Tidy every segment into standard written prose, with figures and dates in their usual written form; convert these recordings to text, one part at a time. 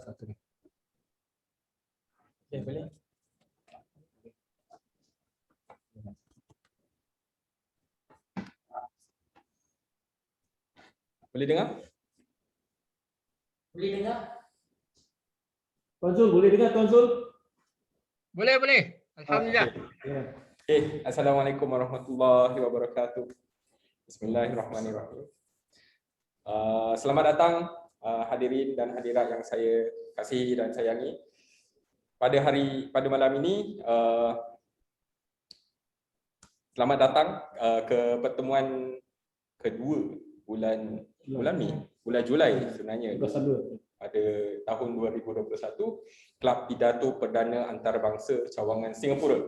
Satu ni. Okay, boleh. Boleh dengar? Boleh dengar? Tuan Zul, boleh dengar Tuan Zul? Boleh, boleh. Alhamdulillah. Okay. Assalamualaikum warahmatullahi wabarakatuh. Bismillahirrahmanirrahim. Selamat datang hadirin dan hadirat yang saya kasihi dan sayangi. Pada malam ini, selamat datang ke pertemuan kedua bulan Julai sebenarnya. Pada tahun 2021, Kelab Pidato Perdana Antarabangsa Cawangan Singapura.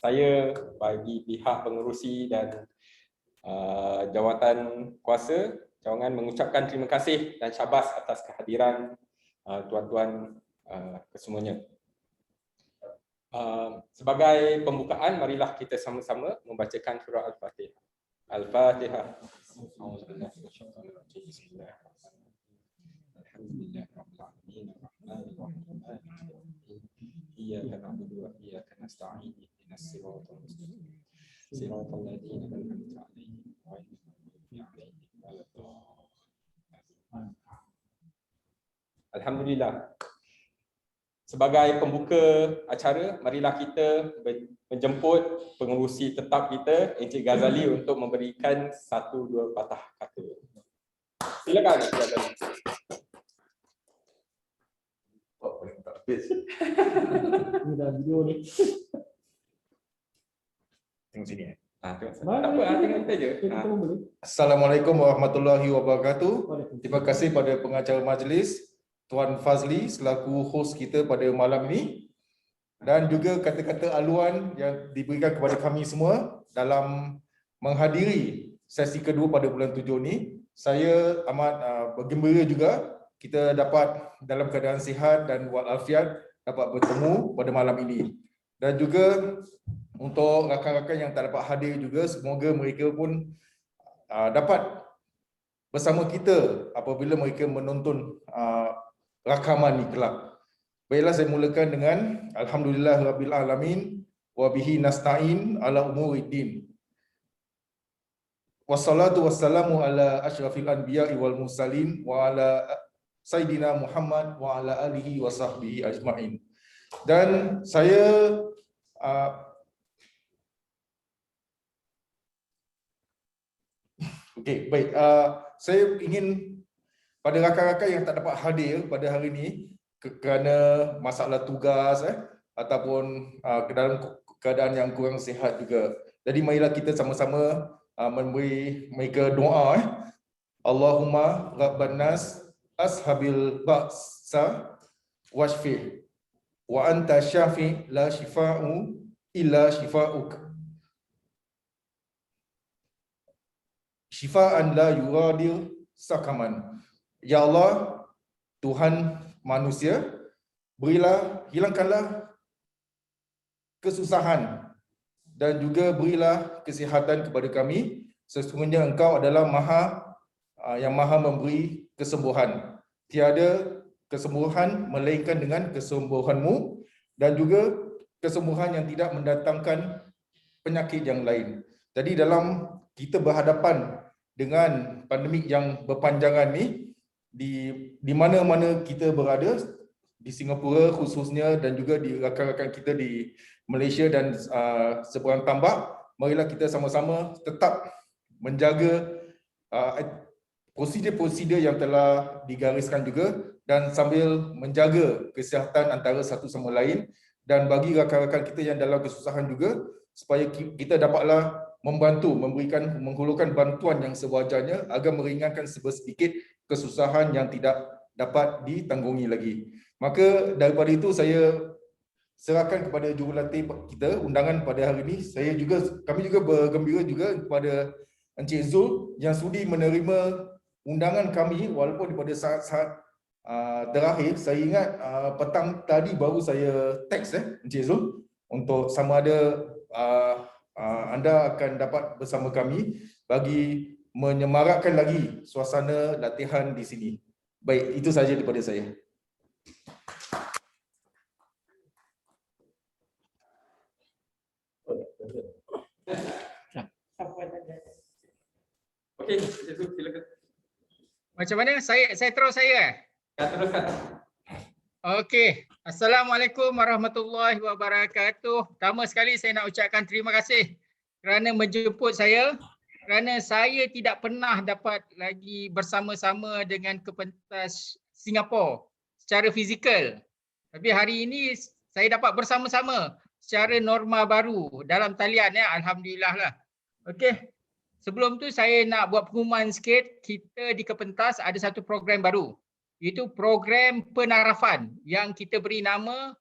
Saya bagi pihak pengerusi dan jawatan kuasa Cawangan mengucapkan terima kasih dan syabas atas kehadiran tuan-tuan kesemuanya. Sebagai pembukaan, marilah kita sama-sama membacakan surah Al-Fatihah. Al-Fatihah. Iyyaka na'budu wa iyyaka nasta'in ihdinas siratal mustaqim siratal ladzina an'amta 'alaihim ghairil maghdubi 'alaihim waladdallin. Alhamdulillah. Sebagai pembuka acara, marilah kita menjemput pengerusi tetap kita, Encik Ghazali, untuk memberikan 1-2 patah kata. Silakan Encik Ghazali. Ini dah video ni. Tengok sini. Tengok sana. Tak apa, tengok kita je. Assalamualaikum warahmatullahi wabarakatuh. Terima kasih pada pengacara majlis Tuan Fazli selaku hos kita pada malam ini, dan juga kata-kata aluan yang diberikan kepada kami semua dalam menghadiri sesi kedua pada bulan 7 ini. Saya amat bergembira juga kita dapat dalam keadaan sihat dan walafiat dapat bertemu pada malam ini. Dan juga untuk rakan-rakan yang tak dapat hadir juga, semoga mereka pun dapat bersama kita apabila mereka menonton rakaman ni kelak. Baiklah, saya mulakan dengan Alhamdulillah Rabbil Alamin wa bihi nasta'in ala umuriddin. Wassalatu wassalamu ala asyrafil anbiya'i wal mursalin wa ala Sayyidina Muhammad wa ala alihi wa sahbihi ajma'in. Dan saya saya ingin pada rakan-rakan yang tak dapat hadir pada hari ini kerana masalah tugas ataupun dalam keadaan yang kurang sihat juga. Jadi marilah kita sama-sama memberi mereka doa. Allahumma rabban nas ashabil ba'sa washfi wa anta syafi la shifa'u illa shifa'uk shifa'an la yuradir sakaman. Ya Allah, Tuhan manusia, hilangkanlah kesusahan dan juga berilah kesihatan kepada kami. Sesungguhnya Engkau adalah yang maha memberi kesembuhan. Tiada kesembuhan melainkan dengan kesembuhan-Mu, dan juga kesembuhan yang tidak mendatangkan penyakit yang lain. Jadi dalam kita berhadapan dengan pandemik yang berpanjangan ni, di mana-mana kita berada, di Singapura khususnya dan juga di rakan-rakan kita di Malaysia dan seberang tambak, marilah kita sama-sama tetap menjaga prosedur-prosedur yang telah digariskan juga, dan sambil menjaga kesihatan antara satu sama lain, dan bagi rakan-rakan kita yang dalam kesusahan juga, supaya kita dapatlah menghulurkan bantuan yang sewajarnya agar meringankan sedikit kesusahan yang tidak dapat ditanggungi lagi. Maka daripada itu saya serahkan kepada jurulatih kita undangan pada hari ini. Kami juga bergembira juga kepada Encik Zul yang sudi menerima undangan kami walaupun pada saat-saat terakhir. Saya ingat petang tadi baru saya teks Encik Zul untuk sama ada anda akan dapat bersama kami bagi menyemarakkan lagi suasana latihan di sini. Baik, itu saja daripada saya. Okey, Encik Zul, silakan. Macam mana? Saya terus saya. Ya, teruskan. Okey. Assalamualaikum warahmatullahi wabarakatuh. Pertama sekali saya nak ucapkan terima kasih kerana menjemput saya, kerana saya tidak pernah dapat lagi bersama-sama dengan kepentas Singapura secara fizikal. Tapi hari ini saya dapat bersama-sama secara norma baru dalam talian ya. Alhamdulillah lah. Okey. Sebelum tu saya nak buat pengumuman sikit. Kita di Kepentas ada satu program baru. Itu program penarafan yang kita beri nama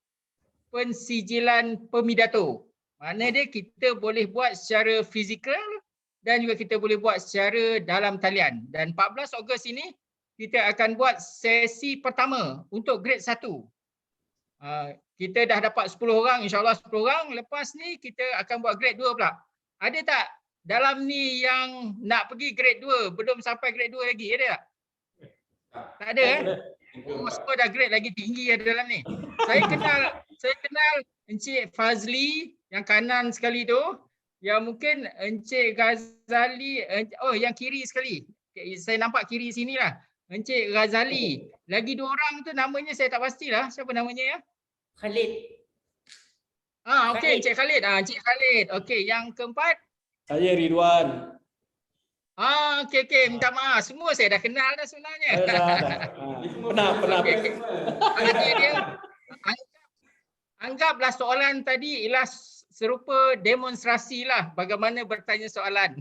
pensijilan pemidato. Mana dia kita boleh buat secara fizikal dan juga kita boleh buat secara dalam talian. Dan 14 Ogos ini kita akan buat sesi pertama untuk grade 1. Kita dah dapat 10 orang, insyaAllah 10 orang. Lepas ni kita akan buat grade 2 pula. Ada tak dalam ni yang nak pergi grade 2, belum sampai grade 2 lagi, ada tak? Tak ada Oh, semua dah grade lagi tinggi ada dalam ni. Saya kenal Encik Fazli yang kanan sekali tu, yang mungkin Encik Ghazali, yang kiri sekali. Saya nampak kiri sini lah. Encik Ghazali. Lagi 2 orang tu namanya saya tak pastilah. Siapa namanya ya? Khalid. Okey, Encik Khalid. Encik Khalid. Okey, yang keempat? Saya Ridwan. Okey. Minta maaf. Semua saya dah kenal dah sebenarnya. Pernah. Okey, dia anggaplah soalan tadi ialah serupa demonstrasi lah bagaimana bertanya soalan.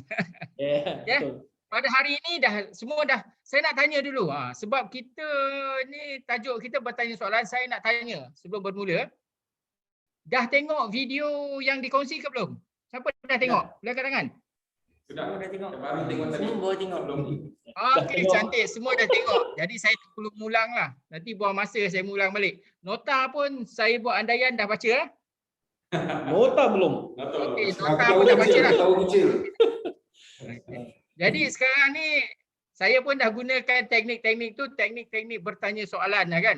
Ya. Betul. Pada hari ini semua dah saya nak tanya dulu. Sebab kita ni tajuk kita bertanya soalan, saya nak tanya sebelum bermula. Dah tengok video yang dikongsi ke belum? Siapa dah tengok? Boleh tangan. Sudah. Dah tengok. Baru tengok tadi. Semua baru tengok. Sebelum ni. Okey, cantik. Semua dah tengok. Jadi saya perlu mengulang lah. Nanti buang masa saya mengulang balik. Nota pun saya buat andaian dah baca. Nota belum. Okey, nota pun dah baca lah. Tahu kecil. Jadi sekarang ni saya pun dah gunakan teknik-teknik tu, teknik-teknik bertanya soalan lah kan.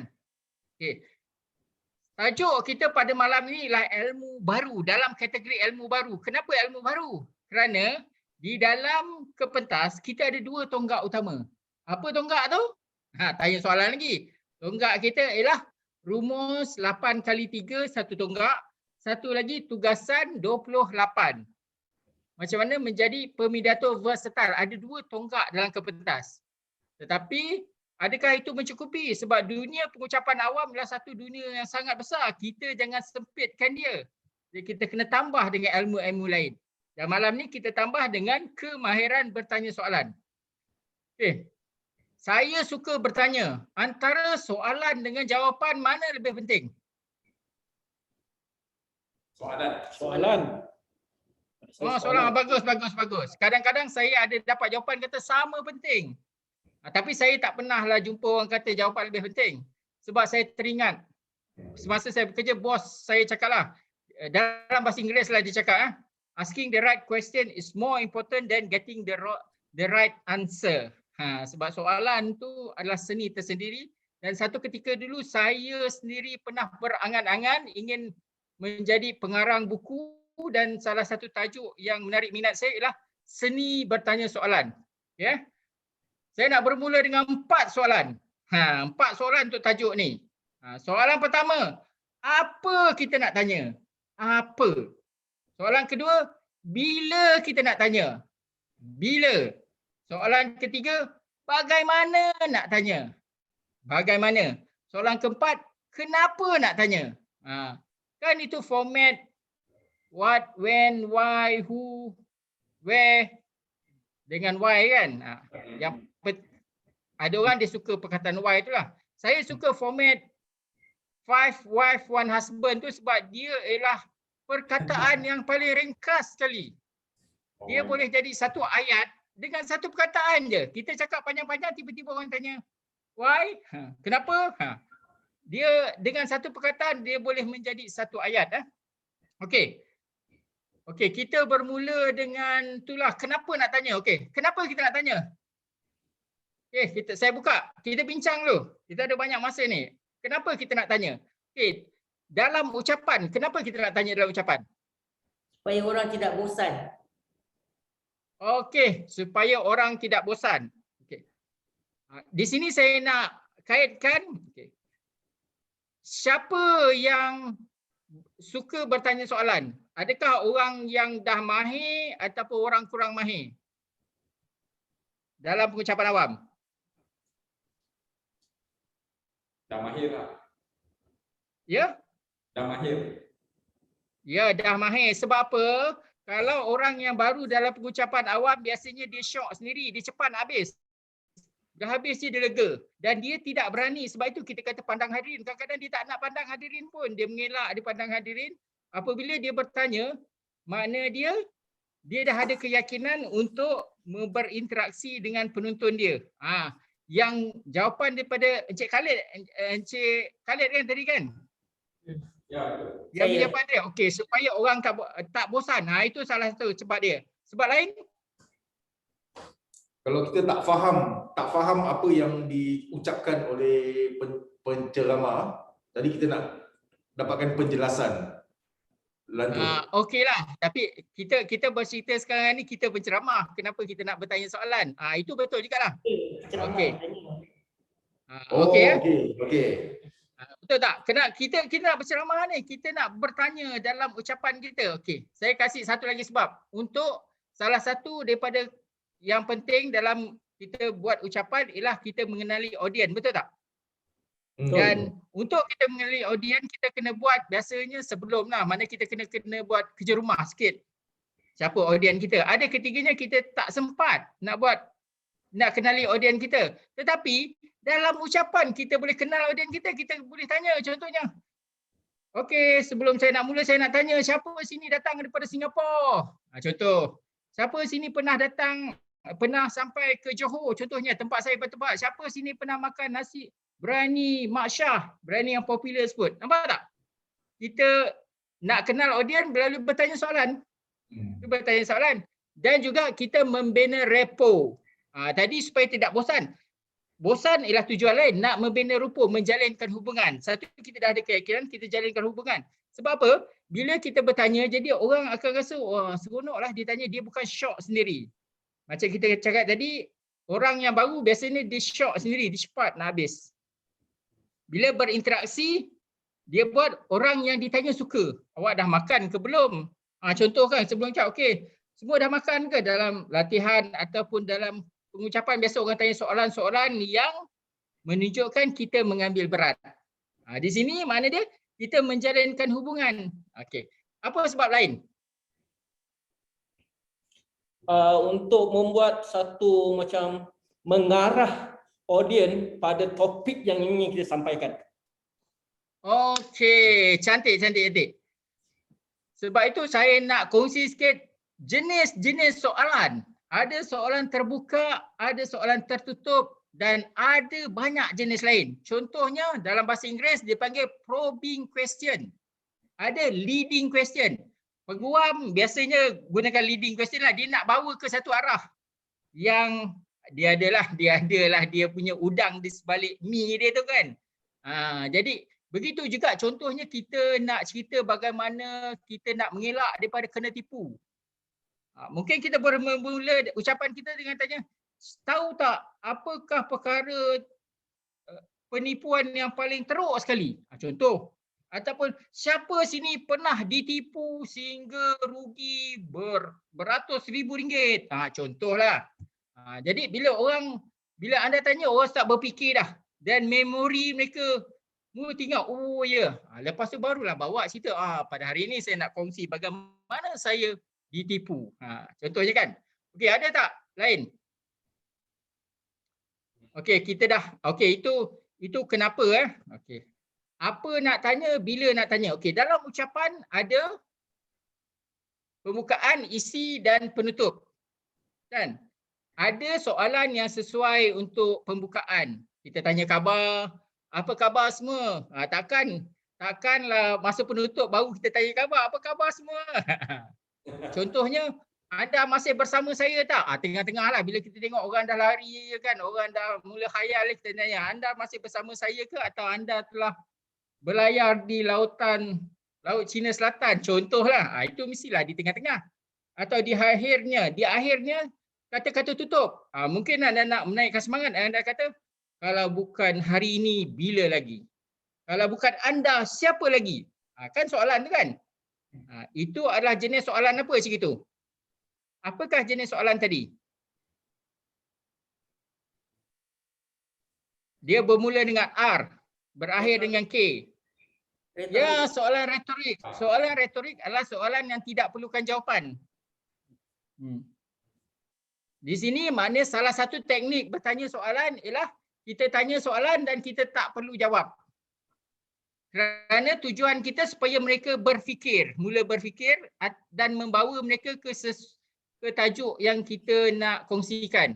Okey. Tajuk kita pada malam ini ialah ilmu baru, dalam kategori ilmu baru. Kenapa ilmu baru? Kerana di dalam Kepentas kita ada 2 tonggak utama. Apa tonggak tu? Tanya soalan lagi. Tonggak kita ialah rumus 8x3 satu tonggak, satu lagi tugasan 28. Macam mana menjadi pemidato versatile. Ada 2 tonggak dalam Kepentas. Tetapi adakah itu mencukupi? Sebab dunia pengucapan awam adalah satu dunia yang sangat besar. Kita jangan sempitkan dia. Jadi kita kena tambah dengan ilmu-ilmu lain. Dan malam ni kita tambah dengan kemahiran bertanya soalan. Okey. Saya suka bertanya, antara soalan dengan jawapan mana lebih penting? Soalan. Soalan bagus. Kadang-kadang saya ada dapat jawapan kata sama penting. Tapi saya tak pernahlah jumpa orang kata jawapan lebih penting. Sebab saya teringat semasa saya bekerja, bos saya cakap lah, dalam bahasa Inggeris lah dia cakap, asking the right question is more important than getting the right answer. Sebab soalan tu adalah seni tersendiri. Dan satu ketika dulu saya sendiri pernah berangan-angan ingin menjadi pengarang buku, dan salah satu tajuk yang menarik minat saya ialah seni bertanya soalan. Ya. Saya nak bermula dengan 4 soalan. 4 soalan untuk tajuk ni. Soalan pertama, apa kita nak tanya? Apa? Soalan kedua, bila kita nak tanya? Bila? Soalan ketiga, bagaimana nak tanya? Bagaimana? Soalan keempat, kenapa nak tanya? Kan itu format what, when, why, who, where dengan why kan. Yang ada orang dia suka perkataan why itulah. Saya suka format 5 wife 1 husband tu sebab dia ialah perkataan yang paling ringkas sekali. Dia boleh jadi satu ayat dengan satu perkataan je. Kita cakap panjang-panjang, tiba-tiba orang tanya why? Kenapa? Dia dengan satu perkataan dia boleh menjadi satu ayat. Okey. Okey, kita bermula dengan itulah kenapa nak tanya. Okey, kenapa kita nak tanya? Saya buka. Kita bincang dulu. Kita ada banyak masa ni. Kenapa kita nak tanya? Dalam ucapan, kenapa kita nak tanya dalam ucapan? Supaya orang tidak bosan. Supaya orang tidak bosan. Di sini saya nak kaitkan siapa yang suka bertanya soalan? Adakah orang yang dah mahir ataupun orang kurang mahir dalam pengucapan awam? Dah mahir lah. Ya? Dah mahir. Ya, dah mahir. Sebab apa? Kalau orang yang baru dalam pengucapan awam, biasanya dia syok sendiri, dia cepat nak habis. Dah habis dia lega. Dan dia tidak berani. Sebab itu kita kata pandang hadirin. Kadang-kadang dia tak nak pandang hadirin pun. Dia mengelak dia pandang hadirin. Apabila dia bertanya, makna dia dah ada keyakinan untuk berinteraksi dengan penonton dia. Yang jawapan daripada Encik Khalid kan tadi kan? Ya, betul. Yang jawapan dia, supaya orang tak bosan. Itu salah satu sebab dia. Sebab lain? Kalau kita tak faham apa yang diucapkan oleh penceramah, tadi kita nak dapatkan penjelasan lanjut. Okeylah, tapi kita bercerita sekarang ni kita penceramah. Kenapa kita nak bertanya soalan? Itu betul jugalah. Okey. Okey. Betul tak? Kita nak berceramah ni, kita nak bertanya dalam ucapan kita. Saya kasih satu lagi sebab. Untuk salah satu daripada yang penting dalam kita buat ucapan ialah kita mengenali audien, betul tak? Dan untuk kita mengenali audien, kita kena buat biasanya sebelum lah. Mana kita kena buat kerja rumah sikit. Siapa audien kita? Ada ketiganya kita tak sempat nak kenali audien kita. Tetapi dalam ucapan kita boleh kenal audien kita boleh tanya contohnya. Sebelum saya nak mula, saya nak tanya siapa sini datang daripada Singapura? Contoh. Siapa sini pernah sampai ke Johor, contohnya tempat saya bertempat. Siapa sini pernah makan nasi Biryani Mak Syah, biryani yang popular sebut. Nampak tak? Kita nak kenal audien melalui bertanya soalan. Bertanya soalan. Dan juga kita membina repo. Tadi supaya tidak bosan. Bosan ialah tujuan lain. Nak membina repo, menjalinkan hubungan. Satu, kita dah ada keyakinan, kita jalinkan hubungan. Sebab apa? Bila kita bertanya, jadi orang akan rasa, seronoklah dia tanya, dia bukan syok sendiri. Macam kita cakap tadi, orang yang baru biasanya dia syok sendiri, dia cepat nak habis. Bila berinteraksi, dia buat orang yang ditanya suka. Awak dah makan ke belum? Contoh kan, sebelum cakap, semua dah makan ke? Dalam latihan ataupun dalam pengucapan, biasa orang tanya soalan-soalan yang menunjukkan kita mengambil berat. Di sini mana dia? Kita menjalinkan hubungan. Apa sebab lain? Untuk membuat satu macam mengarah audien pada topik yang ingin kita sampaikan. Cantik. Sebab itu saya nak kongsi sikit jenis-jenis soalan. Ada soalan terbuka, ada soalan tertutup dan ada banyak jenis lain. Contohnya dalam bahasa Inggeris dia panggil probing question. Ada leading question. Peguam biasanya gunakan leading question lah. Dia nak bawa ke satu arah yang dia adalah dia punya udang di sebalik mi dia tu kan. Jadi begitu juga contohnya kita nak cerita bagaimana kita nak mengelak daripada kena tipu. Mungkin kita bermula ucapan kita dengan tanya, tahu tak apakah perkara penipuan yang paling teruk sekali? Contoh. Ataupun siapa sini pernah ditipu sehingga rugi beratus ribu ringgit? Contohlah. Jadi bila anda tanya, orang start berfikir dah. Dan memori mereka mula tinggal, lepas tu barulah bawa cerita, pada hari ini saya nak kongsi bagaimana saya ditipu. Contohnya kan. Ada tak lain? Kita dah. Itu kenapa Apa nak tanya, bila nak tanya. Dalam ucapan ada pembukaan, isi dan penutup. Kan? Ada soalan yang sesuai untuk pembukaan. Kita tanya khabar, apa khabar semua? Takkanlah masa penutup baru kita tanya khabar, apa khabar semua? Contohnya, anda masih bersama saya tak? Tengah-tengah lah bila kita tengok orang dah lari kan, orang dah mula khayal, kita tanya, anda masih bersama saya ke atau anda telah berlayar di Laut Cina Selatan contohlah. Itu mestilah di tengah-tengah atau di akhirnya kata-kata tutup. Mungkin anda nak menaikkan semangat, anda kata kalau bukan hari ini bila lagi, kalau bukan anda siapa lagi. Kan soalan tu kan. Itu adalah jenis soalan apa cik itu? Apakah jenis soalan tadi? Dia bermula dengan R, berakhir dengan K. Ya, soalan retorik. Soalan retorik adalah soalan yang tidak perlukan jawapan. Di sini maknanya salah satu teknik bertanya soalan ialah kita tanya soalan dan kita tak perlu jawab. Kerana tujuan kita supaya mereka berfikir, mula berfikir dan membawa mereka ke tajuk yang kita nak kongsikan.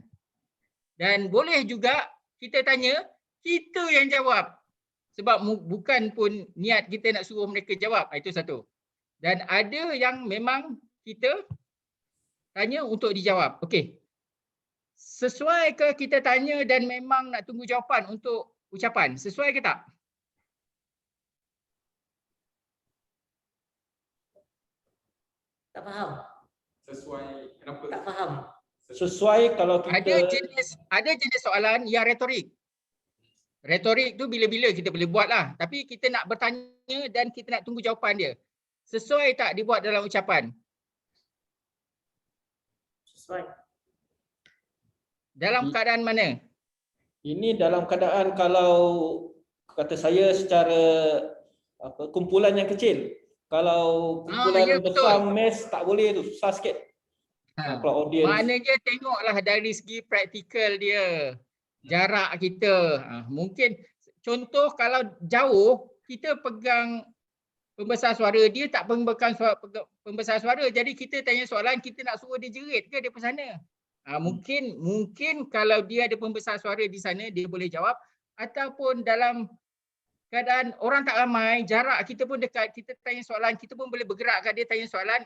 Dan boleh juga kita tanya, kita yang jawab. Sebab bukan pun niat kita nak suruh mereka jawab. Itu satu. Dan ada yang memang kita tanya untuk dijawab. Okey. Sesuai ke kita tanya dan memang nak tunggu jawapan untuk ucapan? Sesuai ke tak? Tak faham. Sesuai kenapa? Tak faham. Sesuai kalau kita Ada jenis soalan yang retorik. Retorik tu bila-bila kita boleh buat lah. Tapi kita nak bertanya dan kita nak tunggu jawapan dia. Sesuai tak dibuat dalam ucapan? Sesuai. Dalam keadaan mana? ini dalam keadaan kalau kata saya secara kumpulan yang kecil. Kalau kumpulan ya, besar betul. mes tak boleh tu, susah sikit. Kalau audience. Maknanya tengoklah dari segi praktikal dia. Jarak kita. Mungkin contoh kalau jauh kita pegang pembesar suara, dia tak pegang pembesar suara. Jadi kita tanya soalan, kita nak suruh dia jerit ke daripada sana. Mungkin kalau dia ada pembesar suara di sana dia boleh jawab, ataupun dalam keadaan orang tak ramai, jarak kita pun dekat, kita tanya soalan, kita pun boleh bergerak kat dia tanya soalan.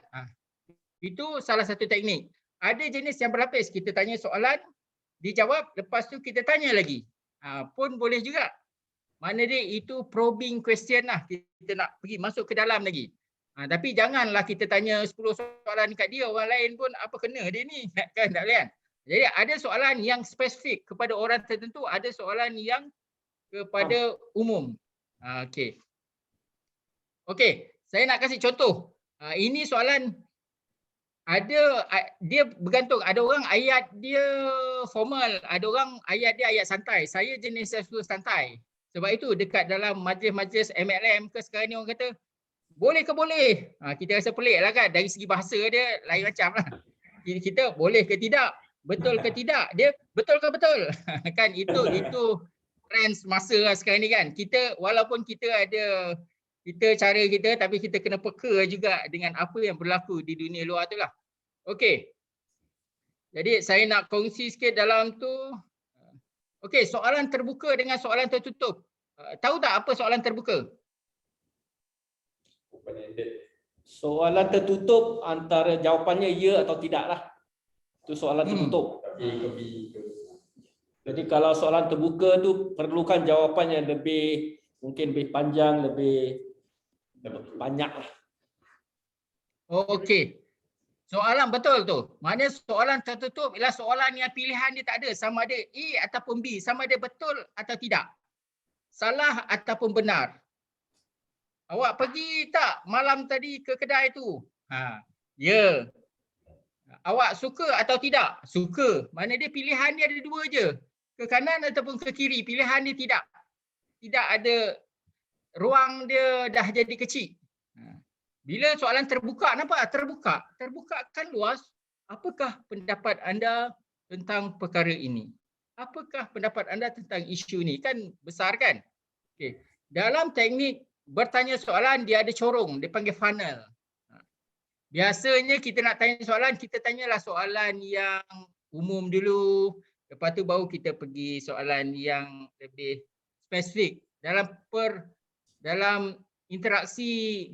Itu salah satu teknik. Ada jenis yang berlapis, kita tanya soalan, dijawab, lepas tu kita tanya lagi. Pun boleh juga. Mana dia itu probing question lah, kita nak pergi masuk ke dalam lagi. Tapi janganlah kita tanya 10 soalan dekat dia, orang lain pun apa kena dia ni, kan tak boleh kan. Jadi ada soalan yang spesifik kepada orang tertentu, ada soalan yang kepada umum. Okey, saya nak kasih contoh. Ini soalan dia bergantung, ada orang ayat dia formal, ada orang ayat dia ayat santai. Saya jenis santai. Sebab itu dekat dalam majlis-majlis MLM ke sekarang ni orang kata boleh ke boleh. Kita rasa pelik lah kan, dari segi bahasa dia lain macam lah. Kita boleh ke tidak, betul ke tidak, dia betul ke betul. Kan itu trend masa lah sekarang ni kan. Kita walaupun kita ada cara kita, tapi kita kena peka juga dengan apa yang berlaku di dunia luar tu lah. Okey. Jadi saya nak kongsi sikit dalam tu. Okey, soalan terbuka dengan soalan tertutup. Tahu tak apa soalan terbuka? Soalan tertutup antara jawapannya ya atau tidak lah. Itu soalan tertutup. Jadi kalau soalan terbuka tu perlukan jawapan yang mungkin lebih panjang, lebih banyak lah. Okey. Soalan betul tu. Maknanya soalan tertutup ialah soalan yang pilihan dia tak ada. Sama ada A ataupun B. Sama ada betul atau tidak. Salah ataupun benar. Awak pergi tak malam tadi ke kedai tu? Ya. Awak suka atau tidak? Suka. Maknanya dia pilihan dia ada dua je. Ke kanan ataupun ke kiri. Pilihan dia tidak. Tidak ada, ruang dia dah jadi kecil. Bila soalan terbuka, nampak? Terbuka kan luas. Apakah pendapat anda tentang perkara ini? Apakah pendapat anda tentang isu ni? Kan besar kan? Okay. Dalam teknik bertanya soalan, dia ada corong. Dia panggil funnel. Biasanya kita nak tanya soalan, kita tanyalah soalan yang umum dulu. Lepas tu baru kita pergi soalan yang lebih spesifik. Dalam interaksi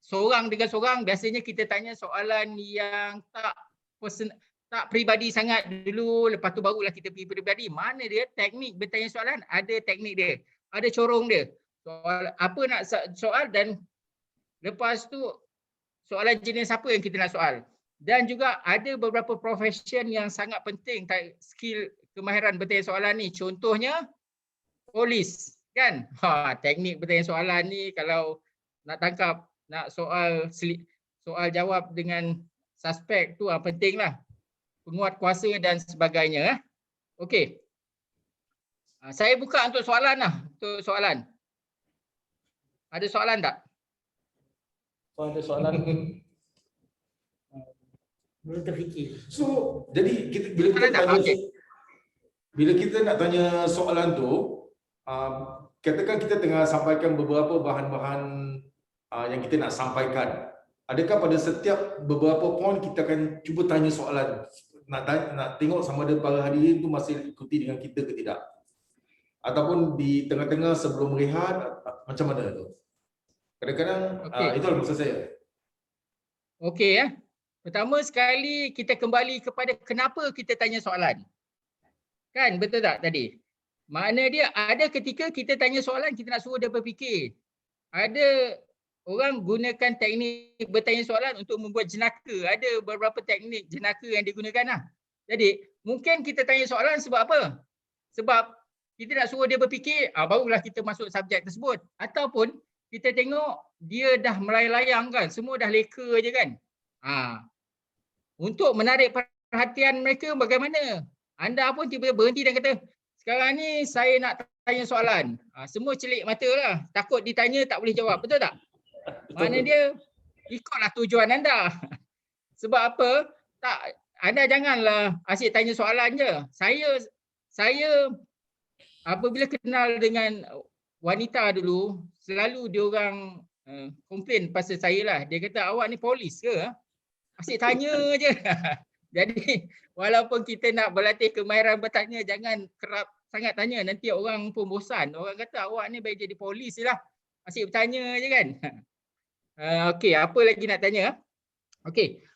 seorang dengan seorang, biasanya kita tanya soalan yang tak peribadi sangat dulu, lepas tu barulah kita pergi peribadi. Mana dia teknik bertanya soalan, ada teknik dia, ada corong dia. Soal apa nak soal, dan lepas tu soalan jenis apa yang kita nak soal. Dan juga ada beberapa profession yang sangat penting skill kemahiran bertanya soalan ni. Contohnya polis, kan? Teknik bertanya soalan ni kalau nak tangkap, nak soal jawab dengan suspek tu penting lah. Penguat kuasa dan sebagainya. Okey. Saya buka untuk soalan lah. Untuk soalan. Ada soalan tak? Ada soalan. Belum terfikir. So, jadi bila kita nak tanya soalan tu, katakan kita tengah sampaikan beberapa bahan-bahan yang kita nak sampaikan. Adakah pada setiap beberapa poin kita akan cuba tanya soalan, nak tengok sama ada para hadirin tu masih ikuti dengan kita ke tidak? Ataupun di tengah-tengah sebelum rehat, macam mana tu? Kadang-kadang itulah maksud saya. Okey. Pertama sekali kita kembali kepada kenapa kita tanya soalan. Kan, betul tak tadi? Makna dia ada ketika kita tanya soalan, kita nak suruh dia berfikir. Ada orang gunakan teknik bertanya soalan untuk membuat jenaka. Ada beberapa teknik jenaka yang digunakan lah. Jadi mungkin kita tanya soalan sebab apa? Sebab kita nak suruh dia berfikir, barulah kita masuk subjek tersebut. Ataupun kita tengok dia dah melayang-layang kan, semua dah leka je kan. Untuk menarik perhatian mereka bagaimana? Anda pun tiba-tiba berhenti dan kata, sekarang ni saya nak tanya soalan. Semua celik mata lah. Takut ditanya tak boleh jawab. Betul tak? Maknanya dia ikutlah tujuan anda. Sebab apa? Anda janganlah asyik tanya soalan je. Saya apabila kenal dengan wanita dulu, selalu diorang komplain pasal saya lah. Dia kata, awak ni polis ke? Asyik tanya je. Jadi walaupun kita nak berlatih kemahiran bertanya, jangan kerap sangat tanya. Nanti orang pun bosan. Orang kata awak ni baik jadi polis je lah. Asyik bertanya je kan. Okey, apa lagi nak tanya? Okey.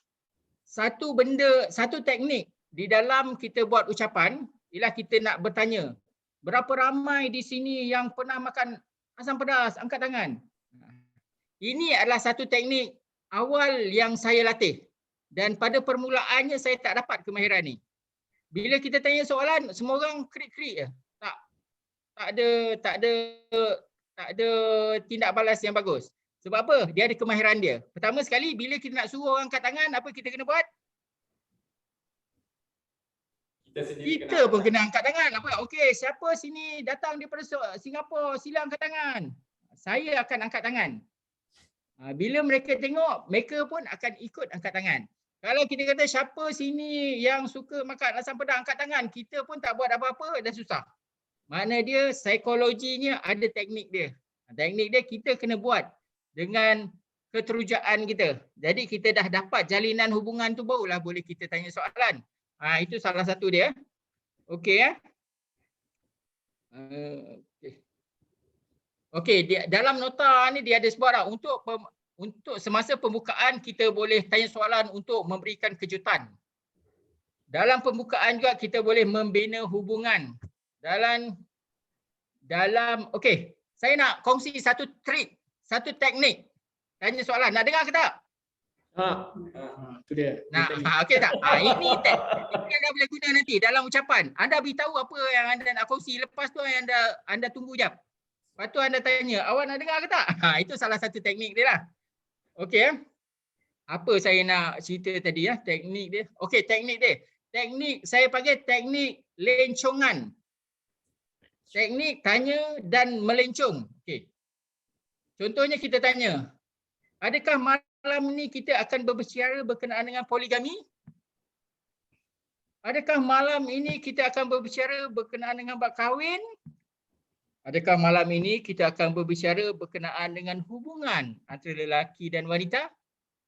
Satu teknik di dalam kita buat ucapan ialah kita nak bertanya. Berapa ramai di sini yang pernah makan asam pedas? Angkat tangan. Ini adalah satu teknik awal yang saya latih. Dan pada permulaannya saya tak dapat kemahiran ni. Bila kita tanya soalan, semua orang krik-krik je. Tak ada tindak balas yang bagus. Sebab apa? Dia ada kemahiran dia. Pertama sekali, bila kita nak suruh orang angkat tangan, apa kita kena buat? Kita pun kena angkat tangan. Okey, siapa sini datang daripada Singapura, sila angkat tangan. Saya akan angkat tangan. Bila mereka tengok, mereka pun akan ikut angkat tangan. Kalau kita kata siapa sini yang suka makan asam pedas, angkat tangan, kita pun tak buat apa-apa, dah susah. Makna dia psikologinya ada teknik dia. Teknik dia kita kena buat dengan keterujaan kita. Jadi kita dah dapat jalinan hubungan tu, barulah boleh kita tanya soalan. Itu salah satu dia. Okey. Okey, dalam nota ni dia ada sebut lah, untuk semasa pembukaan kita boleh tanya soalan untuk memberikan kejutan. Dalam pembukaan juga kita boleh membina hubungan. Okey, saya nak kongsi satu trik, satu teknik tanya soalan. Nak dengar ke tak? Itu dia. Okey tak? Ini teknik anda boleh guna nanti dalam ucapan. Anda beritahu apa yang anda nak kongsi, lepas tu yang anda tunggu jap. Lepas tu anda tanya, awak nak dengar ke tak? Itu salah satu teknik dia lah. Okey. Apa saya nak cerita tadi ya? Teknik dia. Okey, teknik dia. Teknik saya panggil teknik lencongan. Teknik tanya dan melencong. Okey. Contohnya kita tanya, adakah malam ni kita akan berbicara berkenaan dengan poligami? Adakah malam ini kita akan berbicara berkenaan dengan bab kahwin? Adakah malam ini kita akan berbicara berkenaan dengan hubungan antara lelaki dan wanita?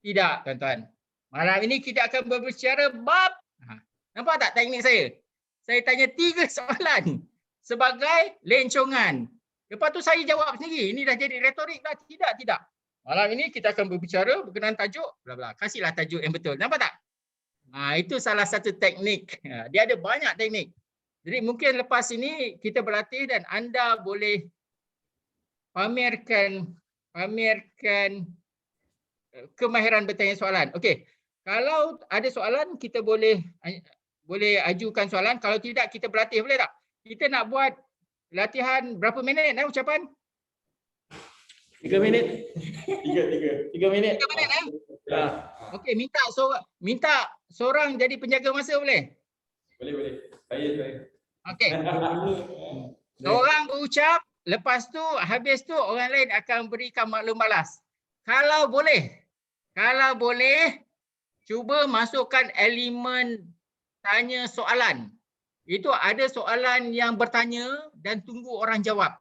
Tidak, tuan-tuan. Malam ini kita akan berbicara bab. Nampak tak teknik saya? Saya tanya 3 soalan sebagai lencongan. Lepas tu saya jawab sendiri. Ini dah jadi retorik dah. Tidak. Malam ini kita akan berbicara berkenaan tajuk, bla bla. Kasihlah tajuk yang betul. Nampak tak? Itu salah satu teknik. Dia ada banyak teknik. Jadi mungkin lepas ini kita berlatih dan anda boleh pamerkan kemahiran bertanya soalan. Okey. Kalau ada soalan kita boleh ajukan soalan. Kalau tidak kita berlatih, boleh tak? Kita nak buat latihan berapa minit ucapan? 3 minit. 3 minit. 3 minit Okey, minta seorang jadi penjaga masa boleh? Boleh. Saya. Okey. Seorang berucap, lepas tu habis tu orang lain akan berikan maklum balas. Kalau boleh cuba masukkan elemen tanya soalan. Itu ada soalan yang bertanya dan tunggu orang jawab.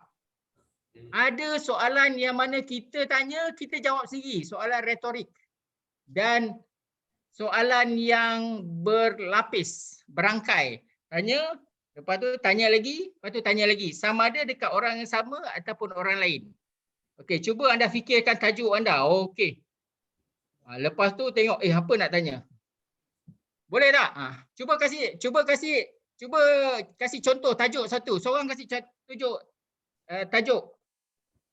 Ada soalan yang mana kita tanya, kita jawab sendiri, soalan retorik. Dan soalan yang berlapis, berangkai. Tanya, lepas tu tanya lagi, lepas tu tanya lagi. Sama ada dekat orang yang sama ataupun orang lain. Okey, cuba anda fikirkan tajuk anda. Okey. Lepas tu tengok, apa nak tanya? Boleh tak? Cuba kasih contoh tajuk satu. Seorang kasih tajuk.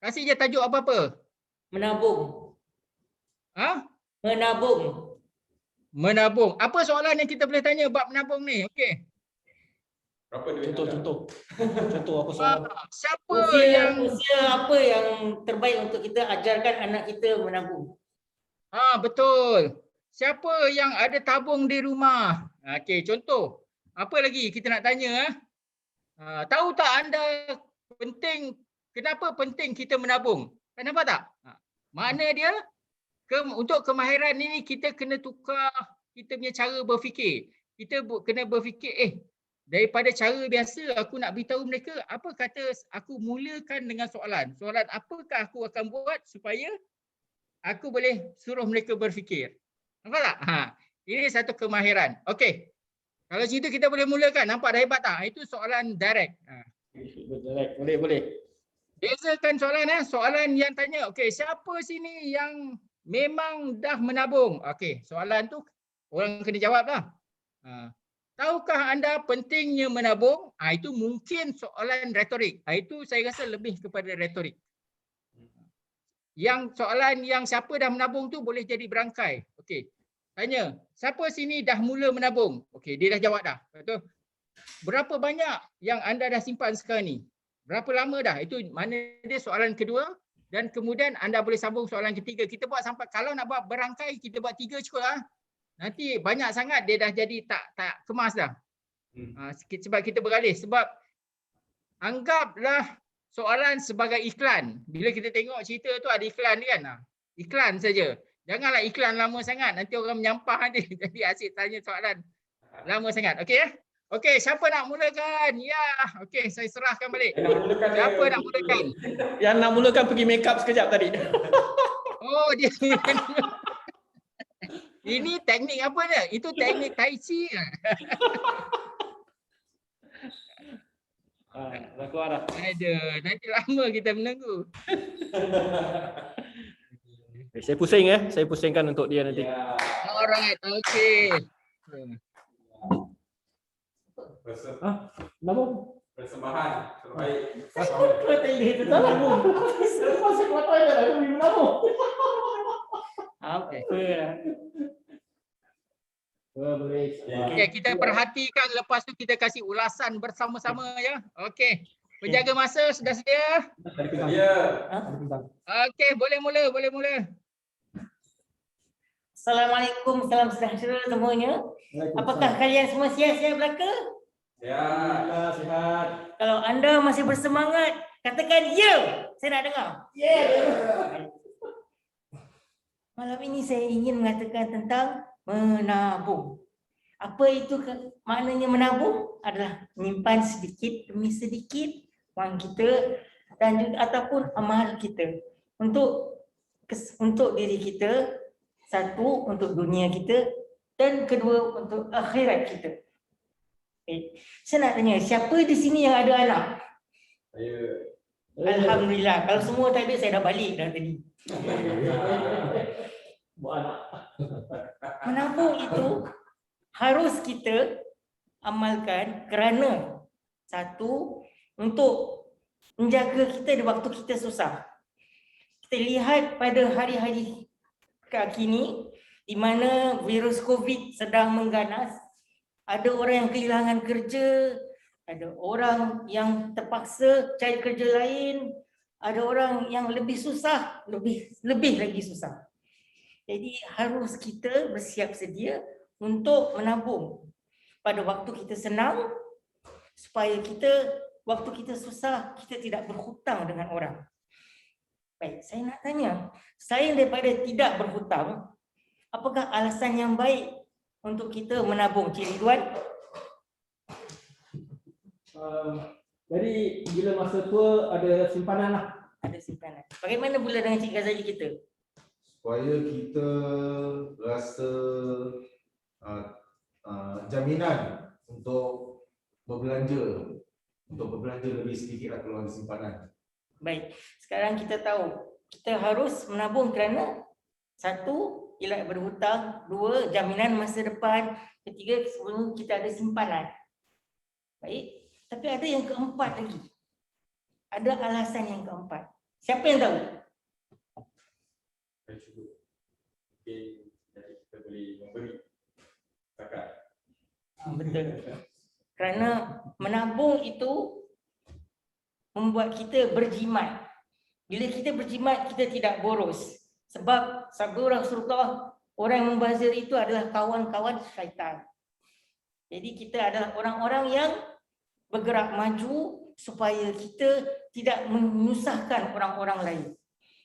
Kasih je tajuk apa-apa. Menabung. Menabung. Apa soalan yang kita boleh tanya bab menabung ni? Okey. Berapa duit? Contoh apa soalan? Siapa Usia apa yang terbaik untuk kita ajarkan anak kita menabung? Betul. Siapa yang ada tabung di rumah? Okey, contoh. Apa lagi kita nak tanya? Tahu tak anda kenapa penting kita menabung? Nampak tak? Makna dia untuk kemahiran ini kita kena tukar kita punya cara berfikir. Kita kena berfikir, daripada cara biasa aku nak beritahu mereka, apa kata aku mulakan dengan soalan. Soalan apakah aku akan buat supaya aku boleh suruh mereka berfikir. Nampak tak? Ini satu kemahiran. Okey. Kalau situ kita boleh mulakan. Nampak dah hebat tak? Itu soalan direct. Boleh. Bezakan soalan soalan yang tanya, okey, siapa sini yang memang dah menabung? Okey, soalan tu orang kena jawab lah. Tahukah anda pentingnya menabung? Itu mungkin soalan retorik. Itu saya rasa lebih kepada retorik. Yang soalan yang siapa dah menabung tu boleh jadi berangkai. Okey. Tanya, siapa sini dah mula menabung? Okey, dia dah jawab dah. Betul. Berapa banyak yang anda dah simpan sekarang ni? Berapa lama dah? Itu mana dia soalan kedua dan kemudian anda boleh sambung soalan ketiga. Kita buat sampai kalau nak buat berangkai kita buat 3 cukup lah. Nanti banyak sangat dia dah jadi tak kemas dah. Sebab kita beralih. Sebab anggaplah soalan sebagai iklan. Bila kita tengok cerita tu ada iklan kan? Iklan saja. Janganlah iklan lama sangat. Nanti orang menyampah nanti. Jadi asyik tanya soalan lama sangat. Okey ya? Okey, siapa nak mulakan? Ya. Okey, saya serahkan balik. Siapa nak mulakan? Yang nak mulakan pergi make up sekejap tadi. Oh, dia. Ini teknik apa dia? Itu teknik tai chi. Dah keluar dah. Aduh, nanti lama kita menunggu. Saya pusing saya pusingkan untuk dia nanti. Alright, okey. Nabung. Persembahan terbaik. Okey, kita perhatikan lepas tu kita kasih ulasan bersama-sama ya. Okey. Penjaga masa sudah sedia? Ya. Okey, boleh mula. Assalamualaikum, salam sejahtera semuanya. Apakah kalian semua sihat-sihat belaka? Ya. Sihat. Kalau anda masih bersemangat, katakan ya. Saya nak dengar. Ya. Malam ini saya ingin mengatakan tentang menabung. Apa itu maknanya menabung? Adalah menyimpan sedikit demi sedikit wang kita dan juga ataupun amal kita untuk diri kita, satu untuk dunia kita dan kedua untuk akhirat kita. Saya nak tanya, siapa di sini yang ada anak? Saya. Alhamdulillah. Kalau semua tak ada, saya dah balik dah tadi. Buat anak. Menabung itu harus kita amalkan kerana satu, untuk menjaga kita di waktu kita susah. Kita lihat pada hari-hari kini di mana virus COVID sedang mengganas, ada orang yang kehilangan kerja, ada orang yang terpaksa cari kerja lain, ada orang yang lebih susah, lebih lagi susah. Jadi harus kita bersiap sedia untuk menabung pada waktu kita senang, supaya kita waktu kita susah kita tidak berhutang dengan orang. Baik, saya nak tanya, selain daripada tidak berhutang, apakah alasan yang baik untuk kita menabung, Cik Ridwan? Jadi bila masa tua ada simpanan lah. Ada simpanan. Bagaimana pula dengan Cik Ghazali kita? Supaya kita rasa jaminan untuk berbelanja lebih sedikit lah keluar simpanan. Baik, sekarang kita tahu kita harus menabung kerana satu, tidak berhutang, dua, jaminan masa depan, ketiga, sebelum kita ada simpanan. Baik, tapi ada yang keempat lagi. Ada alasan yang keempat. Siapa yang tahu? Saya cuba. Mungkin jadi kita boleh memberi zakat. Betul. Kerana menabung itu membuat kita berjimat. Bila kita berjimat, kita tidak boros. Sebab sabda Rasulullah, orang yang membazir itu adalah kawan-kawan syaitan. Jadi kita adalah orang-orang yang bergerak maju supaya kita tidak menyusahkan orang-orang lain.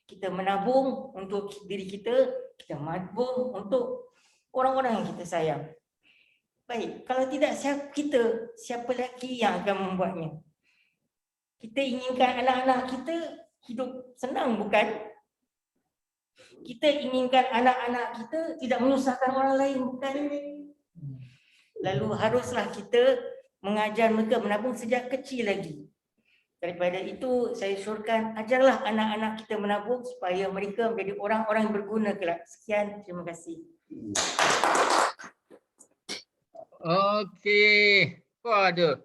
Kita menabung untuk diri kita, kita menabung untuk orang-orang yang kita sayang. Baik, kalau tidak siapa lagi yang akan membuatnya? Kita inginkan anak-anak kita hidup senang, bukan? Kita inginkan anak-anak kita tidak menyusahkan orang lain, bukan? Lalu haruslah kita mengajar mereka menabung sejak kecil lagi. Daripada itu, saya syorkan ajarlah anak-anak kita menabung supaya mereka menjadi orang-orang yang berguna kelak. Sekian, terima kasih. Okey. Waduh.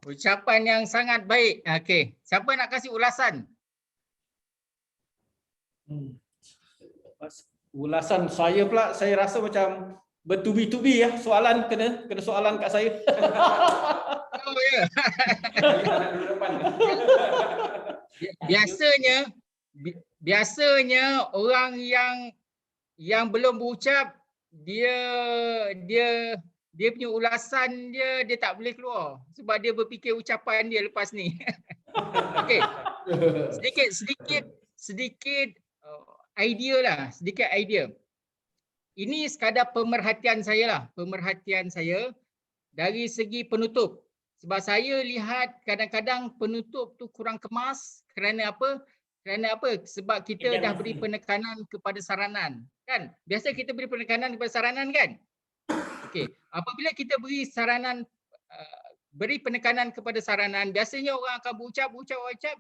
Ucapan yang sangat baik. Okey. Siapa nak kasih ulasan? Ulasan saya pula, saya rasa macam bertubi-tubi ya, soalan kena soalan kat saya. Oh ya. Anak dulu depan. Biasanya orang yang belum berucap, dia punya ulasan dia tak boleh keluar sebab dia berfikir ucapan dia lepas ni. Okey. Sedikit idea lah, sedikit idea. Ini sekadar pemerhatian saya dari segi penutup. Sebab saya lihat kadang-kadang penutup tu kurang kemas. Kerana apa? Sebab kita dah beri penekanan kepada saranan. Kan? Biasa kita beri penekanan kepada saranan kan? Okey. Apabila kita beri penekanan kepada saranan, biasanya orang akan berucap,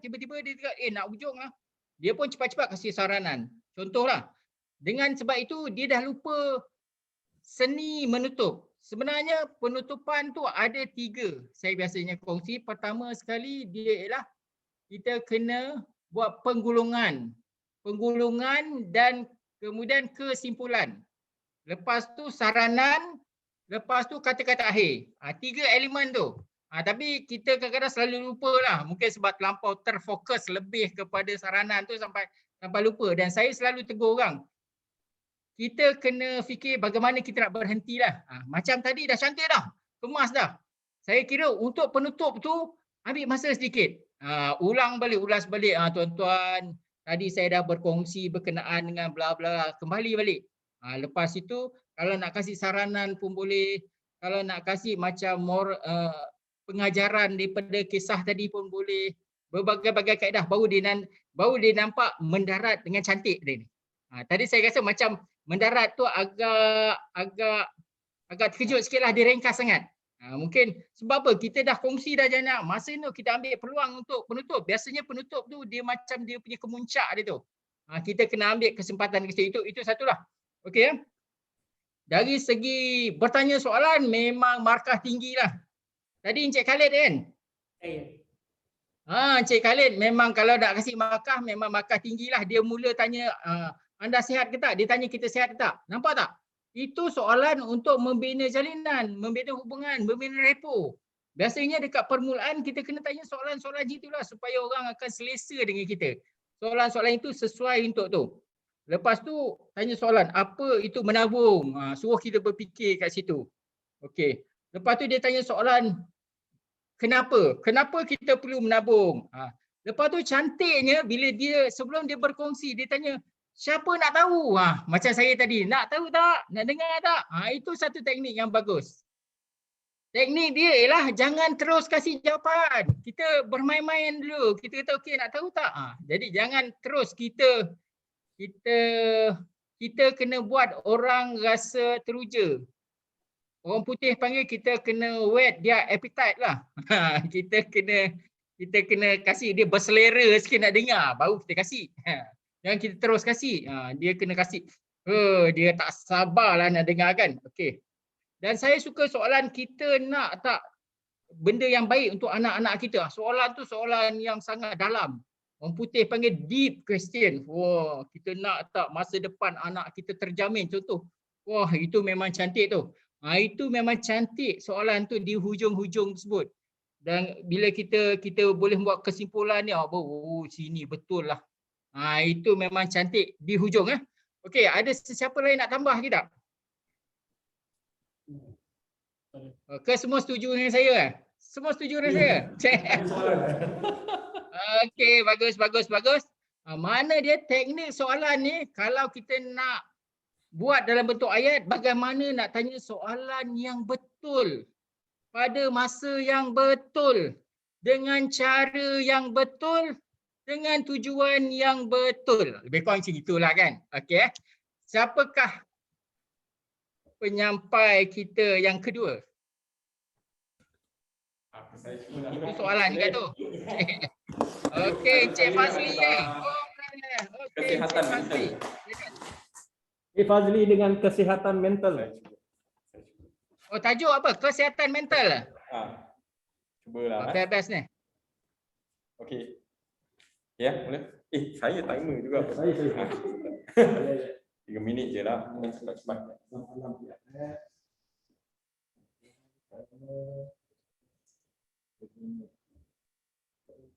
tiba-tiba dia cakap, nak ujung lah. Dia pun cepat-cepat kasih saranan. Contohlah, dengan sebab itu dia dah lupa seni menutup. Sebenarnya penutupan tu ada 3. Saya biasanya kongsi. Pertama sekali dia ialah kita kena buat penggulungan dan kemudian kesimpulan. Lepas tu saranan, lepas tu kata-kata akhir. 3 elemen tu. Tapi kita kadang-kadang selalu lupa lah. Mungkin sebab terlampau terfokus lebih kepada saranan tu sampai lupa. Dan saya selalu tegur orang. Kita kena fikir bagaimana kita nak berhenti lah. Macam tadi dah cantik dah. Kemas dah. Saya kira untuk penutup tu ambil masa sedikit. Ulas balik. Tuan-tuan, tadi saya dah berkongsi berkenaan dengan bla bla. Kembali balik. Lepas itu kalau nak kasih saranan pun boleh. Kalau nak kasih macam pengajaran daripada kisah tadi pun boleh. Berbagai-bagai kaedah baru dia nampak mendarat dengan cantik dia ni. Tadi saya rasa macam mendarat tu agak terkejut sikitlah, dia ringkas sangat. Mungkin sebab apa? Kita dah kongsi dah jana. Masa ni kita ambil peluang untuk penutup. Biasanya penutup tu dia macam dia punya kemuncak dia tu. Kita kena ambil kesempatan itu satulah. Okey ya. Dari segi bertanya soalan memang markah tinggi lah. Tadi Encik Khalid kan? Encik Khalid memang kalau nak kasih markah memang markah tinggilah. Dia mula tanya anda sihat ke tak? Dia tanya kita sihat ke tak? Nampak tak? Itu soalan untuk membina jalinan, membina hubungan, membina repo. Biasanya dekat permulaan kita kena tanya soalan-soalan gitulah supaya orang akan selesa dengan kita. Soalan-soalan itu sesuai untuk tu. Lepas tu tanya soalan apa itu menabung? Suruh kita berfikir kat situ. Okey. Lepas tu dia tanya soalan kenapa? Kenapa kita perlu menabung? Lepas tu cantiknya bila dia sebelum dia berkongsi dia tanya siapa nak tahu? Macam saya tadi, nak tahu tak? Nak dengar tak? Itu satu teknik yang bagus. Teknik dia ialah jangan terus kasih jawapan. Kita bermain-main dulu. Kita kata okey nak tahu tak? Jadi jangan terus kita kena buat orang rasa teruja. Orang putih panggil kita kena whet dia appetite lah. Kita kena kasih dia berselera sikit nak dengar baru kita kasih. Jangan kita terus kasih. Dia kena kasih. Dia tak sabarlah nak dengar kan. Okey. Dan saya suka soalan kita nak tak benda yang baik untuk anak-anak kita. Soalan tu soalan yang sangat dalam. Orang putih panggil deep question. Wah, kita nak tak masa depan anak kita terjamin contoh. Wah, itu memang cantik tu. Itu memang cantik soalan tu di hujung-hujung tersebut. Dan bila kita boleh buat kesimpulan ni, sini betul lah. Itu memang cantik di hujung. Okey, ada sesiapa lain nak tambah ke tak? Ke semua setuju dengan saya? Semua setuju dengan saya? Okey, bagus. Mana dia teknik soalan ni kalau kita nak buat dalam bentuk ayat, bagaimana nak tanya soalan yang betul pada masa yang betul dengan cara yang betul dengan tujuan yang betul. Lebih kurang macam itulah kan. Okey. Siapakah penyampai kita yang kedua? Itu soalan kan tu. Okey, Encik Fazli. Kesihatan mental. Fazli dengan kesihatan mental. Tajuk apa? Kesihatan mental. Cubalah. Best ni. Okey. Ya, boleh. Saya timer juga. Saya. 3 minit je lah. Cepat-cepat.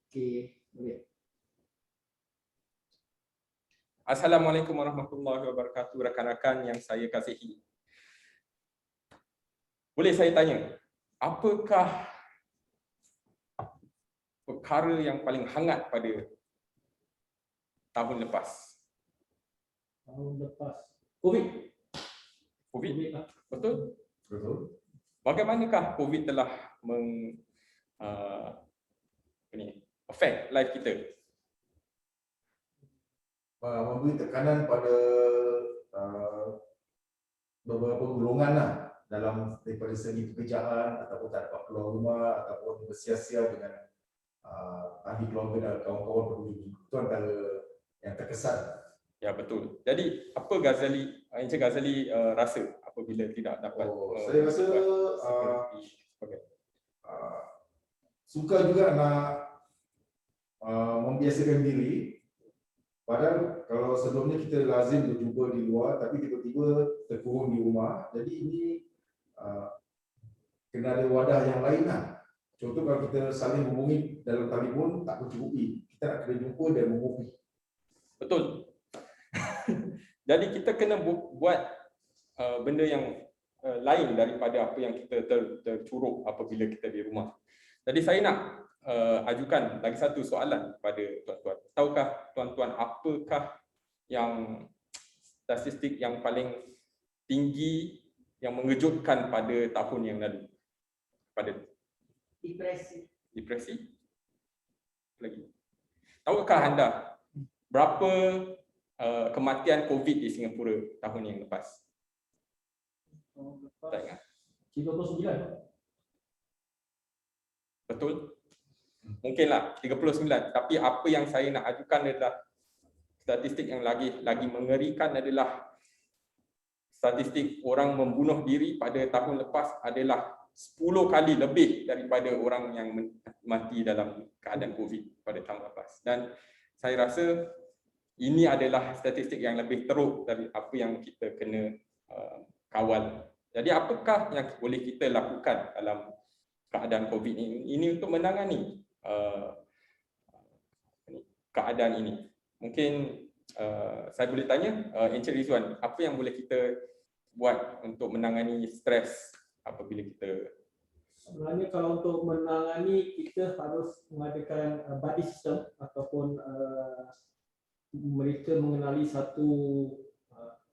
Okey, boleh. Assalamualaikum warahmatullahi wabarakatuh, rakan-rakan yang saya kasihi. Boleh saya tanya, apakah perkara yang paling hangat pada tahun lepas? Tahun lepas. COVID. Betul? Betul. Bagaimanakah COVID telah affect life kita? Memberi tekanan pada beberapa golongan lah dalam daripada segi pekerjaan ataupun tak dapat keluar rumah ataupun bersia-sia dengan ahli keluarga dan kawan-kawan peduli. Itu antara yang terkesan. Ya, betul. Jadi apa Encik Ghazali rasa apabila tidak dapat saya rasa suka juga nak membiasakan diri. Padahal kalau sebelumnya kita lazim berjumpa di luar tapi tiba-tiba terkurung di rumah. Jadi ini kena ada wadah yang lain lah. Contoh kalau kita saling menghubungi dalam telefon tak mencukupi. Kita nak kena jumpa dan mengopi. Betul. Jadi kita kena buat benda yang lain daripada apa yang kita tercuruk apabila kita di rumah. Jadi saya nak ajukan lagi satu soalan kepada tuan-tuan. Tahukah tuan-tuan apakah yang statistik yang paling tinggi yang mengejutkan pada tahun yang lalu? Pada depresi? Lagi. Tahukah anda berapa kematian COVID di Singapura tahun yang lepas? Tak ingat? 39. Betul? Mungkinlah 39. Tapi apa yang saya nak ajukan adalah statistik yang lagi mengerikan adalah statistik orang membunuh diri pada tahun lepas adalah 10 kali lebih daripada orang yang mati dalam keadaan COVID pada tahun lepas. Dan saya rasa ini adalah statistik yang lebih teruk dari apa yang kita kena kawal. Jadi apakah yang boleh kita lakukan dalam keadaan COVID ini untuk menangani keadaan ini? Mungkin saya boleh tanya Encik Rizwan, apa yang boleh kita buat untuk menangani stres apabila kita? Sebenarnya kalau untuk menangani, kita harus mengadakan buddy system ataupun mereka mengenali satu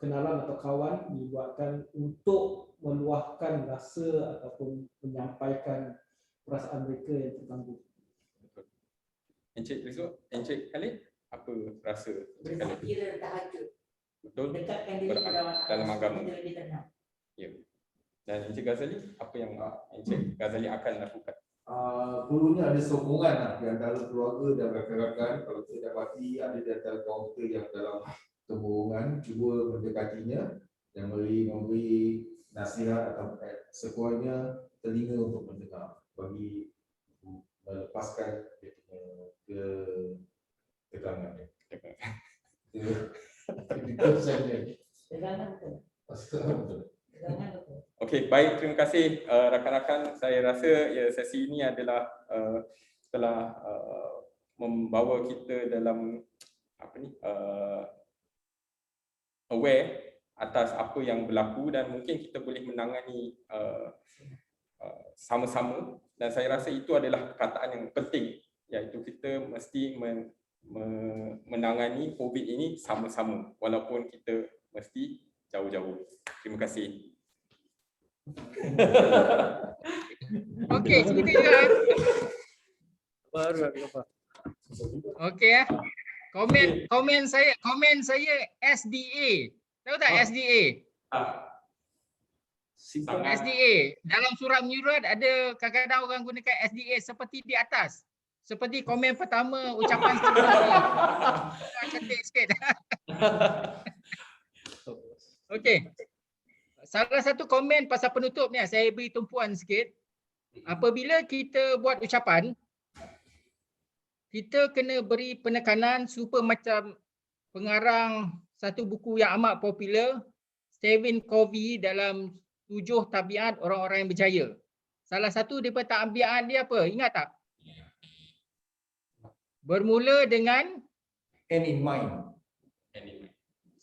kenalan atau kawan dibuatkan untuk meluahkan rasa ataupun menyampaikan perasaan mereka yang terganggu. Encik Rizwan, Encik Khalid, apa rasa Encik Khalid? Berzikir dan tahajud. Betul? Dekatkan diri kepada Dalam agama. kita lebih tenang. Ya. Dan Encik Ghazali, apa yang Encik Ghazali akan lakukan? Perlunya ada sokongan di antara keluarga dan rakan-rakan. Kalau kita dapati ada di antara kawan kita yang dalam kebohongan, cuba mendekatinya dan memberi nasihat atau sekurangnya telinga untuk mendengar bagi melepaskan dia punya ketegangan. Tegangan betul. Tegangan betul. Okey, baik, terima kasih rakan-rakan. Saya rasa sesi ini adalah telah membawa kita dalam aware atas apa yang berlaku dan mungkin kita boleh menangani sama-sama, dan saya rasa itu adalah perkataan yang penting, iaitu kita mesti menangani COVID ini sama-sama walaupun kita mesti jauh-jauh. Terima kasih. Okey, segitu je. Baru apa? Okey ya. Komen saya SDA. Tahu tak SDA? SDA. Dalam surah menyurat ada kadang-kadang orang gunakan SDA seperti di atas. Seperti komen pertama ucapan sebelum cantik sikit. Okey. Salah satu komen pasal penutup ni saya beri tumpuan sikit. Apabila kita buat ucapan, kita kena beri penekanan supaya macam pengarang satu buku yang amat popular, Stephen Covey, dalam 7 tabiat orang-orang yang berjaya. Salah satu daripada tabiat dia apa? Ingat tak? Bermula dengan end in mind.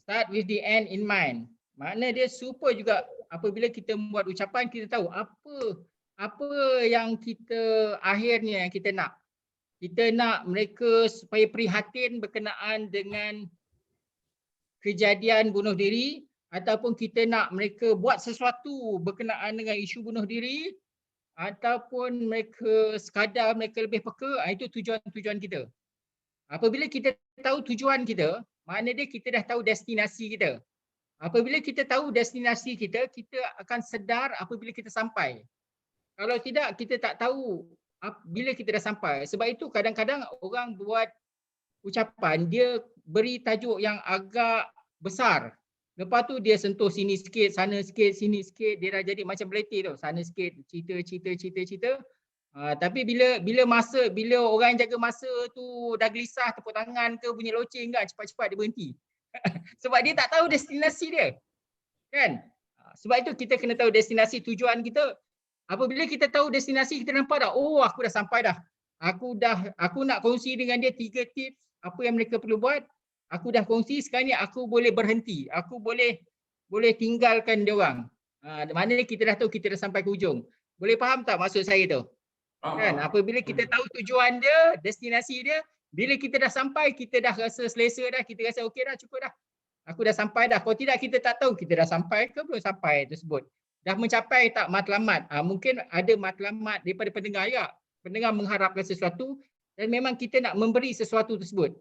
start with the end in mind. Makna dia super juga apabila kita membuat ucapan, kita tahu apa yang kita akhirnya yang kita nak. Kita nak mereka supaya prihatin berkenaan dengan kejadian bunuh diri, ataupun kita nak mereka buat sesuatu berkenaan dengan isu bunuh diri, ataupun mereka sekadar mereka lebih peka. Itu tujuan-tujuan kita. Apabila kita tahu tujuan kita, makna dia kita dah tahu destinasi kita. Apabila kita tahu destinasi kita, kita akan sedar apabila kita sampai. Kalau tidak, kita tak tahu bila kita dah sampai. Sebab itu kadang-kadang orang buat ucapan, dia beri tajuk yang agak besar. Lepas tu dia sentuh sini sikit, sana sikit, sini sikit, dia dah jadi macam beletih tu. Sana sikit, cerita. Tapi bila orang jaga masa tu dah gelisah, tepuk tangan ke, bunyi loceng kan, cepat-cepat dia berhenti. Sebab dia tak tahu destinasi dia. Kan? Sebab itu kita kena tahu destinasi tujuan kita. Apabila kita tahu destinasi, kita nampak dah, oh aku dah sampai dah. Aku nak kongsi dengan dia 3 tips apa yang mereka perlu buat. Aku dah kongsi, sekarang ni aku boleh berhenti. Aku boleh tinggalkan dia orang. Maknanya kita dah tahu kita dah sampai ke hujung. Boleh faham tak maksud saya tu? Kan? Apabila kita tahu tujuan dia, destinasi dia, bila kita dah sampai, kita dah rasa selesa dah, kita rasa okey dah, cukup dah. Aku dah sampai dah. Kalau tidak, kita tak tahu kita dah sampai ke belum sampai tersebut. Dah mencapai tak matlamat. Mungkin ada matlamat daripada pendengar ya. Pendengar mengharapkan sesuatu dan memang kita nak memberi sesuatu tersebut.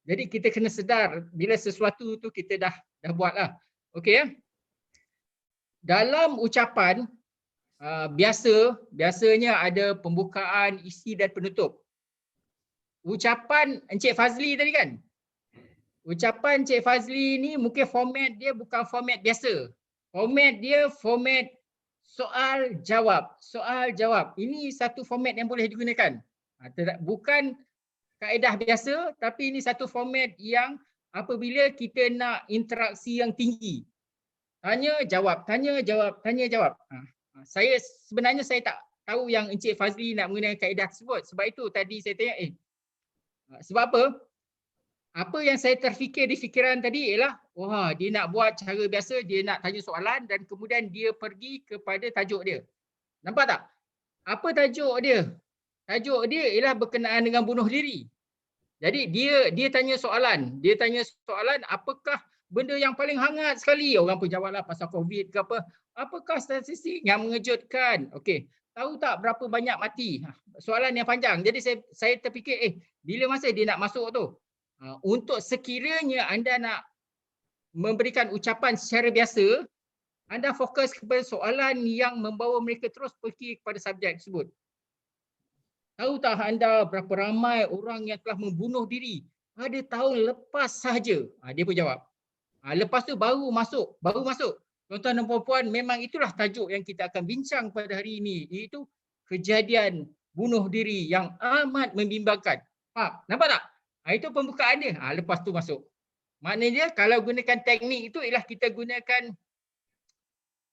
Jadi kita kena sedar bila sesuatu tu kita dah buatlah. Okey ya. Dalam ucapan biasanya ada pembukaan, isi dan penutup. Ucapan Encik Fazli tadi kan? ucapan Cik Fazli ni mungkin format dia bukan format biasa. Format dia format soal jawab. Soal jawab. Ini satu format yang boleh digunakan. Bukan kaedah biasa, tapi ini satu format yang apabila kita nak interaksi yang tinggi. Tanya jawab, tanya jawab, tanya jawab. Sebenarnya saya tak tahu yang Encik Fazli nak menggunakan kaedah tersebut. Sebab itu tadi saya tanya, sebab apa? Apa yang saya terfikir di fikiran tadi ialah, wah, dia nak buat cara biasa, dia nak tanya soalan dan kemudian dia pergi kepada tajuk dia. Nampak tak? Apa tajuk dia? Tajuk dia ialah berkenaan dengan bunuh diri. Jadi dia tanya soalan. Dia tanya soalan, apakah benda yang paling hangat sekali? Orang pun jawablah pasal COVID ke apa. Apakah statistik yang mengejutkan? Okey. Tahu tak berapa banyak mati? Soalan yang panjang. Jadi saya terfikir, bila masa dia nak masuk tu? Untuk sekiranya anda nak memberikan ucapan secara biasa, anda fokus kepada soalan yang membawa mereka terus pergi kepada subjek tersebut. Tahu tak anda berapa ramai orang yang telah membunuh diri pada tahun lepas sahaja? Dia pun jawab. Lepas tu baru masuk. Tuan-tuan dan puan-puan, memang itulah tajuk yang kita akan bincang pada hari ini, iaitu kejadian bunuh diri yang amat membimbangkan. Nampak tak? Itu pembukaan dia. Lepas tu masuk. Maknanya kalau gunakan teknik itu ialah kita gunakan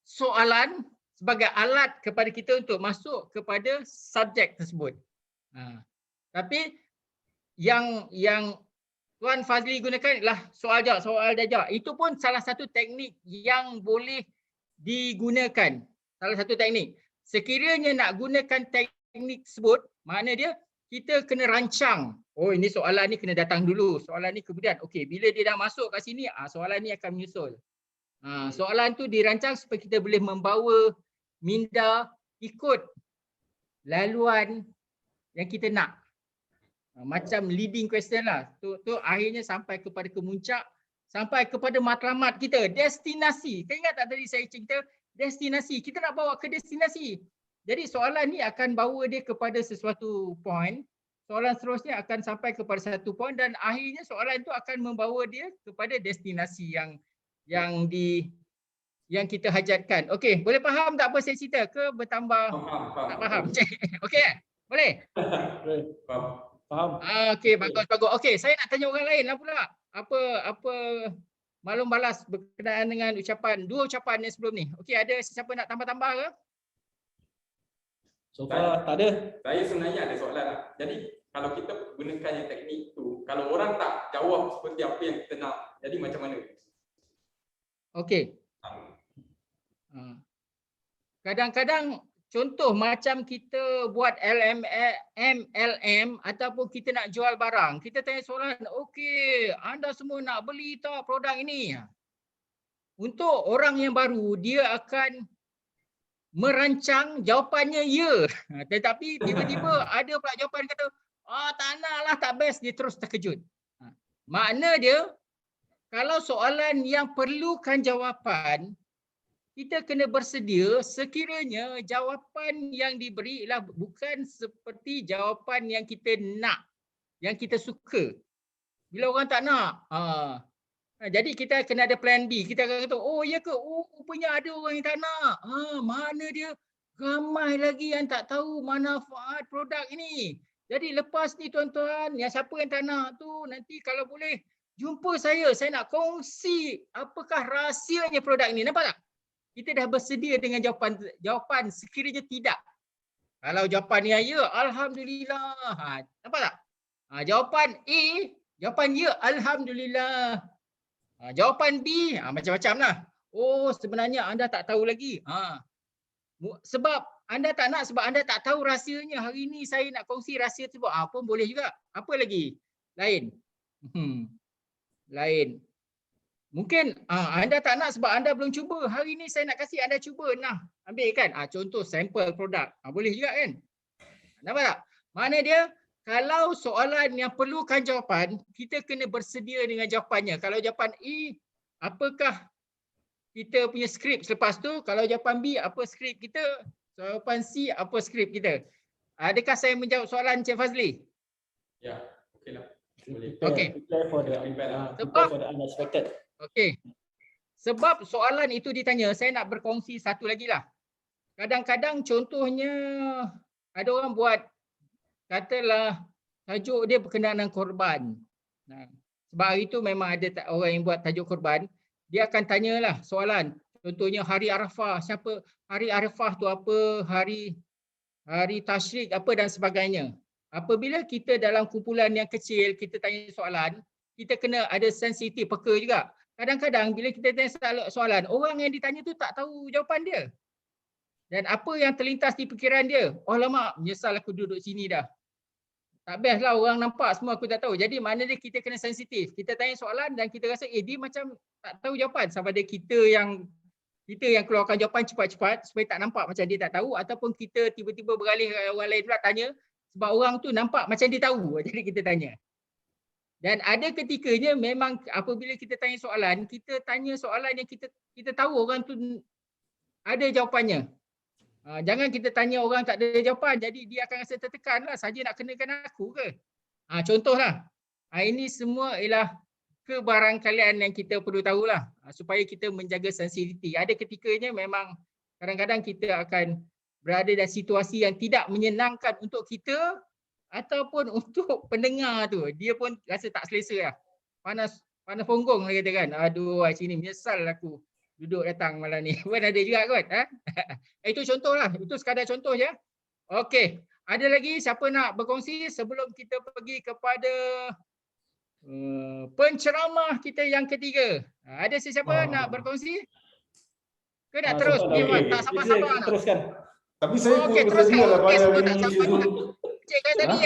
soalan sebagai alat kepada kita untuk masuk kepada subjek tersebut. Tapi yang Tuan Fazli gunakan ialah soal jawab. Itu pun salah satu teknik yang boleh digunakan. Salah satu teknik. Sekiranya nak gunakan teknik tersebut, makna dia kita kena rancang. Ini soalan ni kena datang dulu. Soalan ni kemudian. Okey, bila dia dah masuk kat sini, soalan ni akan menyusul. Soalan tu dirancang supaya kita boleh membawa minda ikut laluan yang kita nak. Macam leading question lah. Tu akhirnya sampai kepada kemuncak, sampai kepada matlamat kita, destinasi. Kau ingat tak tadi saya cerita destinasi? Kita nak bawa ke destinasi. Jadi soalan ni akan bawa dia kepada sesuatu point. Soalan seterusnya akan sampai kepada satu point dan akhirnya soalan itu akan membawa dia kepada destinasi yang kita hajatkan. Okey, boleh faham tak apa saya cerita ke bertambah? Tak faham. Okey, boleh? Faham. Okey, bagus. Okey, saya nak tanya orang lain lah pula. Apa maklum balas berkenaan dengan dua ucapan yang sebelum ni. Okey, ada siapa nak tambah-tambah ke? So far tak ada. Saya sebenarnya ada soalan lah. Jadi kalau kita gunakan yang teknik tu, kalau orang tak jawab seperti apa yang kita nak, jadi macam mana? Okey. Kadang-kadang contoh macam kita buat MLM ataupun kita nak jual barang. Kita tanya soalan, okey, anda semua nak beli tak produk ini? Untuk orang yang baru, dia akan merancang jawapannya ya. Tetapi tiba-tiba ada pula jawapan kata, tak nak lah, tak best, dia terus terkejut. Makna dia, kalau soalan yang perlukan jawapan, kita kena bersedia sekiranya jawapan yang diberi ialah bukan seperti jawapan yang kita nak, yang kita suka. Bila orang tak nak, jadi kita kena ada plan B. Kita akan kata, ya ke? Rupanya ada orang yang tak nak. Mana dia? Ramai lagi yang tak tahu manfaat produk ini. Jadi lepas ni tuan-tuan, yang siapa yang tak nak tu, nanti kalau boleh jumpa saya nak kongsi apakah rahsianya produk ini. Nampak tak? Kita dah bersedia dengan jawapan sekiranya tidak. Kalau jawapan ya, alhamdulillah. Nampak tak? Jawapan A, jawapan ya, alhamdulillah. Jawapan B, macam-macam lah. Sebenarnya anda tak tahu lagi. Sebab anda tak nak, sebab anda tak tahu rahsianya. Hari ini saya nak kongsi rahsia tersebut. Pun boleh juga. Apa lagi? Lain. Lain. Mungkin anda tak nak sebab anda belum cuba. Hari ini saya nak kasih anda cuba. Ambil kan? Contoh sampel produk. Boleh juga kan? Nampak tak? Mana dia? Kalau soalan yang perlukan jawapan, kita kena bersedia dengan jawapannya. Kalau jawapan A, apakah kita punya skrip selepas tu? Kalau jawapan B, apa skrip kita? Jawapan C, apa skrip kita? Adakah saya menjawab soalan Encik Fazli? Ya, okeylah. Okey. Prepare for the Sebab- unexpected. Okey. Sebab soalan itu ditanya, saya nak berkongsi satu lagi lah. Kadang-kadang contohnya ada orang buat katalah tajuk dia berkenaan dengan korban. Nah, sebab hari itu memang ada orang yang buat tajuk korban, dia akan tanyalah soalan. Contohnya hari Arafah, siapa hari Arafah tu apa, hari tasyrik apa dan sebagainya. Apabila kita dalam kumpulan yang kecil kita tanya soalan, kita kena ada sensitif, peka juga. Kadang-kadang bila kita tanya soalan, orang yang ditanya tu tak tahu jawapan dia. Dan apa yang terlintas di fikiran dia, oh lama, menyesal aku duduk sini dah. Tak best lah orang nampak semua aku tak tahu. Jadi maknanya kita kena sensitif. Kita tanya soalan dan kita rasa dia macam tak tahu jawapan. Sama ada kita yang keluarkan jawapan cepat-cepat supaya tak nampak macam dia tak tahu, ataupun kita tiba-tiba beralih orang lain pula tanya sebab orang tu nampak macam dia tahu. Jadi kita tanya. Dan ada ketikanya memang apabila kita tanya soalan, kita tanya soalan yang kita tahu orang tu ada jawapannya. Jangan kita tanya orang tak ada jawapan, jadi dia akan rasa tertekan lah, saja nak kenakan aku ke. Contohlah, ini semua ialah kebarangkalian yang kita perlu tahulah supaya kita menjaga sensitiviti. Ada ketikanya memang kadang-kadang kita akan berada dalam situasi yang tidak menyenangkan untuk kita ataupun untuk pendengar tu. Dia pun rasa tak selesa lah. Panas punggung lah kata kan. Aduh, sini menyesal aku duduk datang malam ni. Pun ada juga kot. Itu contoh lah. Itu sekadar contoh je. Okey. Ada lagi siapa nak berkongsi sebelum kita pergi kepada penceramah kita yang ketiga? Ada sesiapa nak berkongsi? Ke nak terus? Iwan, tak sabar-sabar nak. Teruskan. Tapi saya Okey, pun teruskan. bersedia lah Okey, pada semua hari tak ni. sabar nak. Encik Ghazali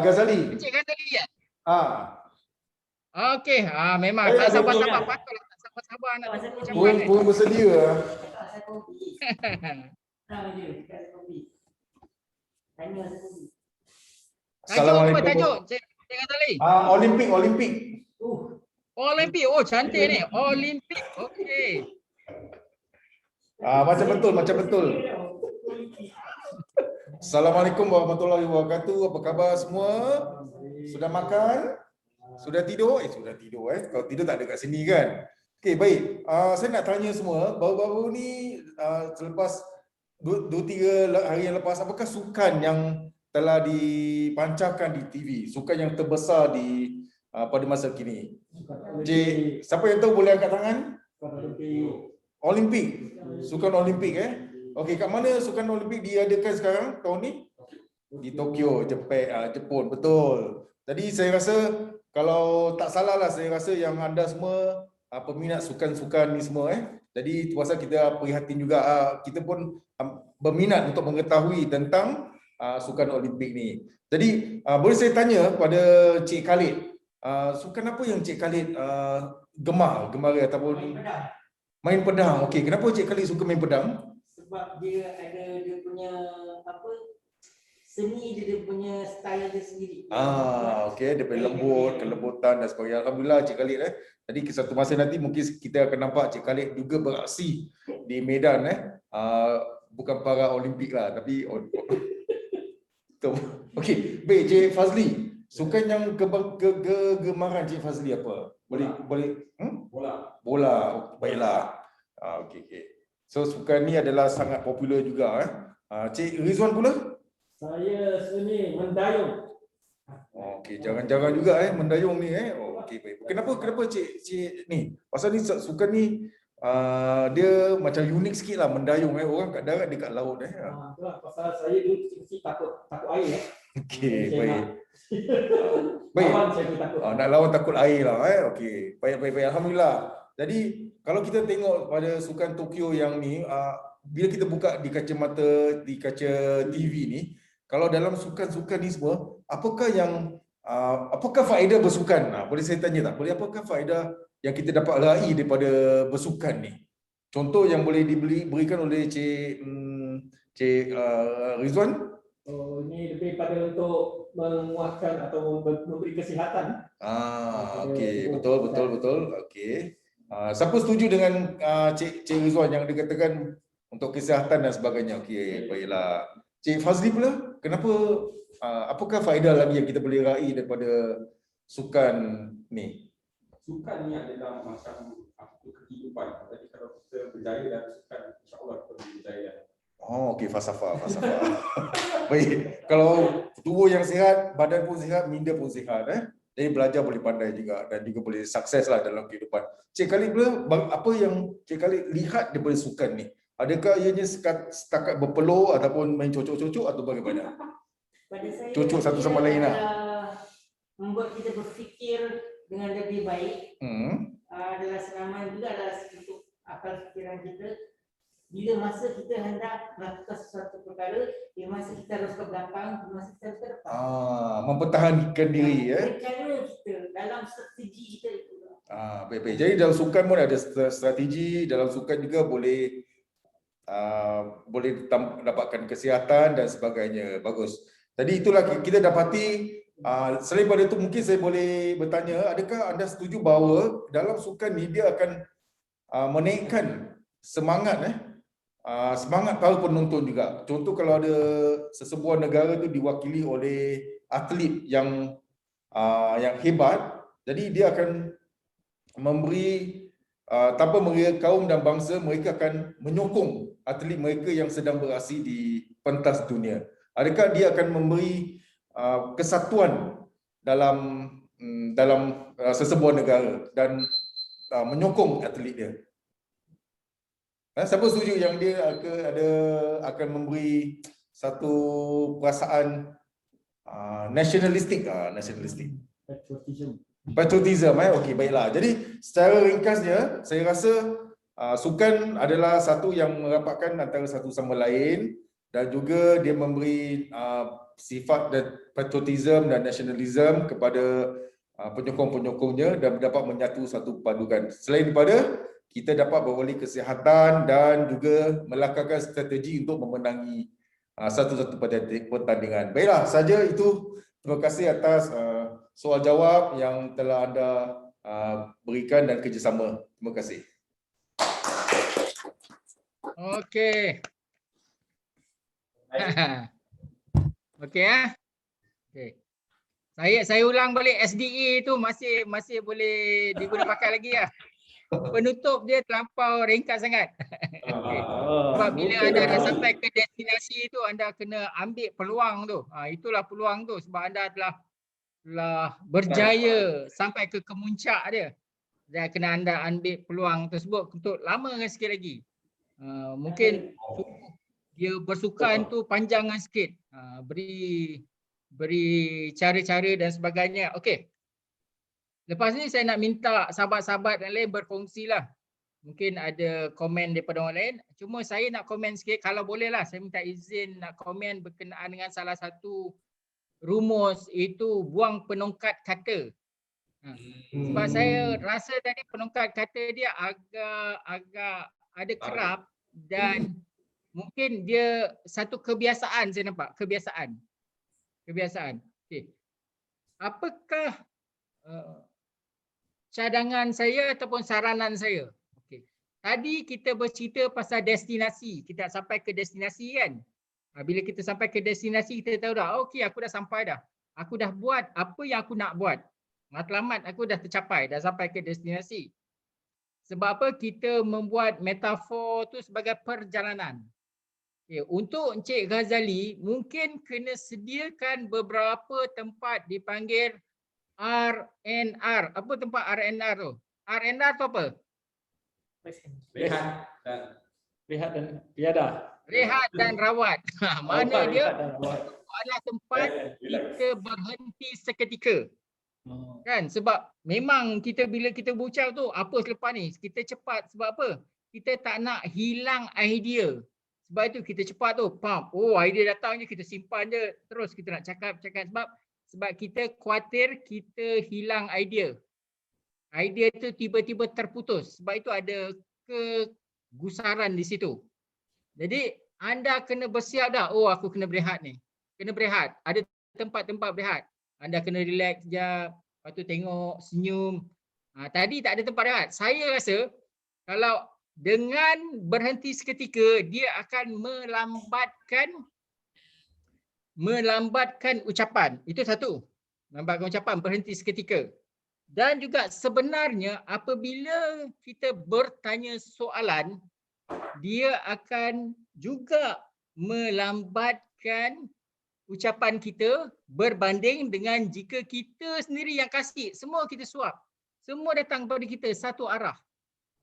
Ghazali. Encik Ghazali Ah, Okey, memang Saya tak ada sabar-sabar. punya. Patutlah tak sabar-sabar nak Saya ucapan pun kan. pun bersedia. Saya kopi. Tahu je, dekat kopi. Tanya saya kopi. Tajuk apa tajuk? Encik Ghazali? Olimpik. Olimpik. Oh, cantik ni. Olimpik. Okey. Macam betul. Assalamualaikum warahmatullahi wabarakatuh. Apa khabar semua? Sudah makan? Sudah tidur? Sudah tidur. Kalau tidur tak ada kat sini kan? Okey, baik. Saya nak tanya semua, baru-baru ni selepas 2-3 hari yang lepas, apakah sukan yang telah dipancarkan di TV, sukan yang terbesar di pada masa kini? Cik, siapa yang tahu boleh angkat tangan? Olimpik. Sukan Olimpik Okey, kat mana sukan Olimpik diadakan sekarang tahun ni? Di Tokyo, Jepun, betul. Jadi saya rasa kalau tak salah lah, saya rasa yang anda semua peminat sukan-sukan ni semua Jadi pasal kita prihatin juga, kita pun berminat untuk mengetahui tentang sukan Olimpik ni. Jadi boleh saya tanya pada Cik Khalid, sukan apa yang Cik Khalid gemari ataupun main pedang? Okey, kenapa Cik Khalid suka main pedang? Sebab dia ada dia punya apa, seni dia punya style dia sendiri. Okey, dia punya lembut, kelembutan dan sebagainya. Alhamdulillah Cik Khalid Jadi satu masa nanti mungkin kita akan nampak Cik Khalid juga beraksi di medan bukan para Olimpik lah, tapi okey, baik Cik Fazli. Sukan yang kegemaran Cik Fazli apa? Boleh Bola. Baiklah. Okey. So sukan ni adalah sangat popular juga Cik Rizwan pula? Saya sebenarnya mendayung. Okey, jangan-jangan juga mendayung ni Okey, baik. Kenapa cik ni? Pasal ni sukan ni dia macam unik sikit lah, mendayung orang kat darat, dia kat laut Itulah pasal saya dulu mesti takut air Okey, Saya baik. nak- Baik. Lawan saya pun takut. Nak lawan takut air lah Okey, baik. Alhamdulillah. Jadi kalau kita tengok pada sukan Tokyo yang ni, bila kita buka di kaca TV ni, kalau dalam sukan-sukan ni semua, apakah faedah bersukan? Boleh saya tanya tak? Apakah faedah yang kita dapat raih daripada bersukan ni? Contoh yang boleh diberikan oleh Cik Rizwan? Ini lebih pada untuk menguatkan atau memberi kesihatan. Okey, betul. Okey. Siapa setuju dengan Cik Rizwan yang dikatakan untuk kesihatan dan sebagainya? Okey, baiklah. Cik Fazli pula, kenapa apakah faedah lagi yang kita boleh raih daripada sukan ni? Sukan ni adalah macam kehidupan. Jadi kalau kita berjaya dalam sukan, insya-Allah kita boleh berjaya. Oh, okey, falsafah. Baik. Kalau tubuh yang sihat, badan pun sihat, minda pun sihat. Jadi belajar boleh pandai juga dan juga boleh sukses lah dalam kehidupan. Cik Khalid pula, apa yang Cik Khalid lihat daripada sukan ni? Adakah ianya setakat berpeluh ataupun main cocok-cocok atau bagaimana? Pada saya, Cocok satu sama lain lah. Membuat kita berfikir dengan lebih baik. Adalah senaman juga adalah untuk akal fikiran kita. Bila masa kita hendak melakukan sesuatu perkara, bila masa kita harus ke belakang, bila masa kita harus ke depan. Mempertahankan diri. Rencana kita dalam strategi kita itu. Baik-baik. Jadi dalam sukan pun ada strategi, dalam sukan juga boleh dapatkan kesihatan dan sebagainya. Bagus. Jadi itulah kita dapati. Selain pada itu mungkin saya boleh bertanya, adakah anda setuju bahawa dalam sukan ni dia akan menaikkan semangat semangat para penonton juga. Contoh kalau ada sesebuah negara tu diwakili oleh atlet yang hebat, jadi dia akan memberi tanpa mengira kaum dan bangsa, mereka akan menyokong atlet mereka yang sedang beraksi di pentas dunia. Adakah dia akan memberi kesatuan dalam sesebuah negara dan menyokong atlet dia? Siapa setuju yang dia akan memberi satu perasaan nationalistik? Patriotism. Okey, baiklah. Jadi secara ringkasnya, saya rasa sukan adalah satu yang merapatkan antara satu sama lain dan juga dia memberi sifat dan patriotism dan nationalism kepada penyokong-penyokongnya dan dapat menyatu satu padukan. Selain daripada kita dapat beroleh kesihatan dan juga melakukan strategi untuk memenangi satu-satu pertandingan. Baiklah, saja itu. Terima kasih atas soal jawab yang telah anda berikan dan kerjasama. Terima kasih. Okey. Okey ya. Okey. Saya ulang balik SDE tu masih boleh diguna pakai lagi ya. Penutup dia terlampau ringkas sangat. Okay. Sebab bila anda dah sampai ke destinasi tu, anda kena ambil peluang tu. Itulah peluang tu sebab anda telah berjaya sampai ke kemuncak dia. Dan kena anda ambil peluang tersebut untuk lama sikit lagi. Mungkin dia bersukan tu panjang sikit. Beri cara-cara dan sebagainya. Okey. Lepas ni saya nak minta sahabat-sahabat yang lain berkongsi lah. Mungkin ada komen daripada orang lain. Cuma saya nak komen sikit. Kalau boleh lah saya minta izin nak komen berkenaan dengan salah satu rumus, itu buang penongkat kata. Sebab saya rasa tadi penongkat kata dia agak ada kerap dan mungkin dia satu kebiasaan saya nampak. Kebiasaan. Okay. Apakah cadangan saya ataupun saranan saya? Okay. Tadi kita bercerita pasal destinasi. Kita sampai ke destinasi kan? Bila kita sampai ke destinasi, kita tahu dah, okey aku dah sampai dah. Aku dah buat apa yang aku nak buat. Matlamat aku dah tercapai, dah sampai ke destinasi. Sebab apa? Kita membuat metafor tu sebagai perjalanan. Okay. Untuk Encik Ghazali, mungkin kena sediakan beberapa tempat dipanggil RNR. Apa tempat RNR tu? RNR tu apa? Rehat dan piada. Rehat dan rawat. Mana dia adalah tempat kita berhenti seketika. Kan? Sebab memang bila kita bucal tu, apa selepas ni? Kita cepat sebab apa? Kita tak nak hilang idea. Sebab itu kita cepat tu, idea datang je kita simpan je, terus kita nak cakap sebab kita khawatir kita hilang idea. Idea tu tiba-tiba terputus. Sebab itu ada kegusaran di situ. Jadi anda kena bersiap dah. Aku kena berehat ni. Kena berehat. Ada tempat-tempat berehat. Anda kena relax sekejap. Lepas tu tengok, senyum. Tadi tak ada tempat rehat. Saya rasa kalau dengan berhenti seketika, dia akan melambatkan ucapan. Itu satu. Melambatkan ucapan, berhenti seketika. Dan juga sebenarnya apabila kita bertanya soalan, dia akan juga melambatkan ucapan kita berbanding dengan jika kita sendiri yang kasih. Semua kita suap. Semua datang kepada kita satu arah.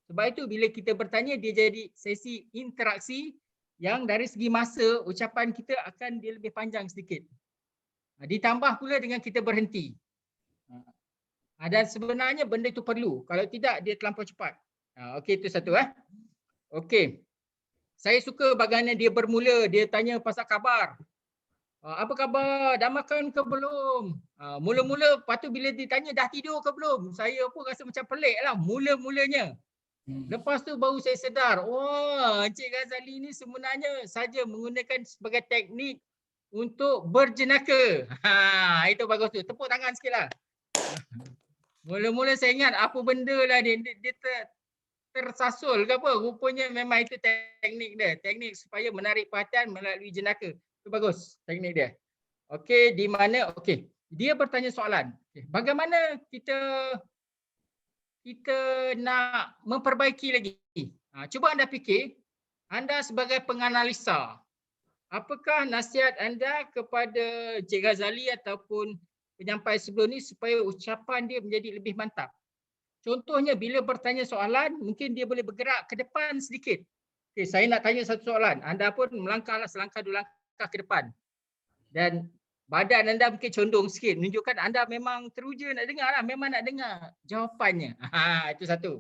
Sebab itu bila kita bertanya, dia jadi sesi interaksi yang dari segi masa ucapan kita akan dia lebih panjang sedikit. Ditambah pula dengan kita berhenti. Dan sebenarnya benda itu perlu. Kalau tidak, dia terlampau cepat. Okey, itu satu. Okey. Saya suka bagaimana dia bermula. Dia tanya pasal khabar. Apa khabar? Dah makan ke belum? Mula-mula, lepas tu bila ditanya dah tidur ke belum? Saya pun rasa macam pelik lah mula-mulanya. Lepas tu baru saya sedar, wah, Encik Ghazali ni sebenarnya saja menggunakan sebagai teknik untuk berjenaka. Itu bagus tu. Tepuk tangan sikit lah. Mula-mula saya ingat apa benda lah dia tersasul ke apa. Rupanya memang itu teknik dia. Teknik supaya menarik perhatian melalui jenaka. Itu bagus teknik dia. Okey, di mana? Okey. Dia bertanya soalan. Okay. Bagaimana kita nak memperbaiki lagi? Cuba anda fikir, anda sebagai penganalisa, apakah nasihat anda kepada Encik Ghazali ataupun penyampai sebelum ni supaya ucapan dia menjadi lebih mantap? Contohnya bila bertanya soalan, mungkin dia boleh bergerak ke depan sedikit. Okay, saya nak tanya satu soalan, anda pun melangkahlah selangkah dua langkah ke depan. Dan badan anda mungkin condong sikit, menunjukkan anda memang teruja nak dengar lah, memang nak dengar jawapannya. Itu satu.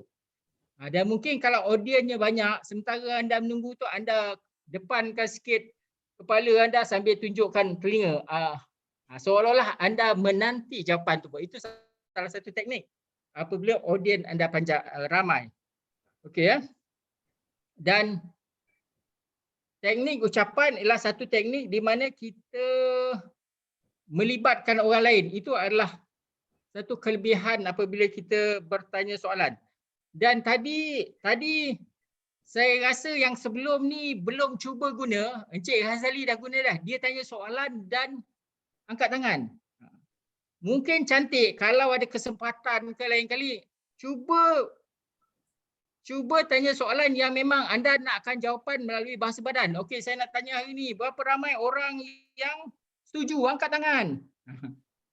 Dan mungkin kalau audiennya banyak, sementara anda menunggu tu, anda depankan sikit kepala anda sambil tunjukkan telinga. Seolah-olah anda menanti jawapan tu. Itu salah satu teknik apabila audien anda panjang ramai. Okey ya. Dan teknik ucapan ialah satu teknik di mana kita melibatkan orang lain. Itu adalah satu kelebihan apabila kita bertanya soalan. Dan tadi saya rasa yang sebelum ni belum cuba guna, Encik Ghazali dah guna dah. Dia tanya soalan dan angkat tangan. Mungkin cantik kalau ada kesempatan ke lain kali, cuba tanya soalan yang memang anda nakkan jawapan melalui bahasa badan. Okey, saya nak tanya hari ni, berapa ramai orang yang setuju? Angkat tangan.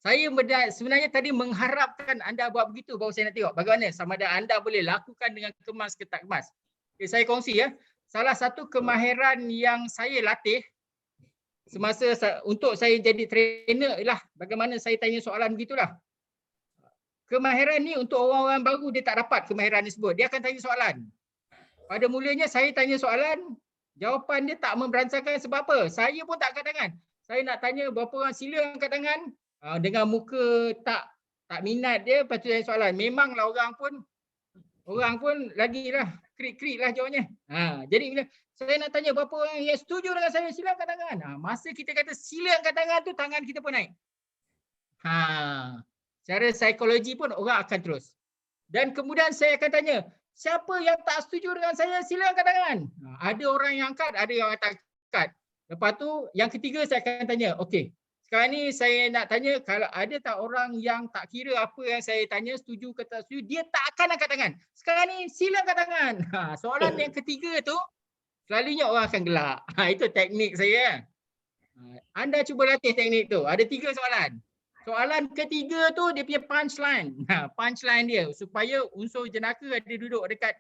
Saya sebenarnya tadi mengharapkan anda buat begitu, baru saya nak tengok bagaimana sama ada anda boleh lakukan dengan kemas ke tak kemas. Okay, saya kongsi ya. Salah satu kemahiran yang saya latih semasa untuk saya jadi trainer ialah bagaimana saya tanya soalan begitulah. Kemahiran ni untuk orang-orang baru dia tak dapat kemahiran tersebut. Dia akan tanya soalan. Pada mulanya saya tanya soalan, jawapan dia tak memberansakan sebab apa? Saya pun tak angkat tangan. Saya nak tanya berapa orang, sila angkat tangan. Dengan muka tak minat dia, lepas tu tanya soalan. Memanglah orang pun lagilah krik-krik lah jawabnya. Jadi bila saya nak tanya berapa orang yang setuju dengan saya, sila angkat tangan. Masa kita kata sila angkat tangan tu, tangan kita pun naik. Secara psikologi pun orang akan terus. Dan kemudian saya akan tanya, siapa yang tak setuju dengan saya, sila angkat tangan. Ada orang yang angkat, ada yang tak angkat. Lepas tu yang ketiga saya akan tanya, okey, sekarang ni saya nak tanya kalau ada tak orang yang tak kira apa yang saya tanya, setuju ke tak setuju, dia tak akan angkat tangan. Sekarang ni sila angkat tangan. Soalan yang ketiga tu, selalunya orang akan gelak. Itu teknik saya. Anda cuba latih teknik tu. Ada 3 soalan. Soalan ketiga tu dia punya punchline. Punchline dia supaya unsur jenaka ada duduk dekat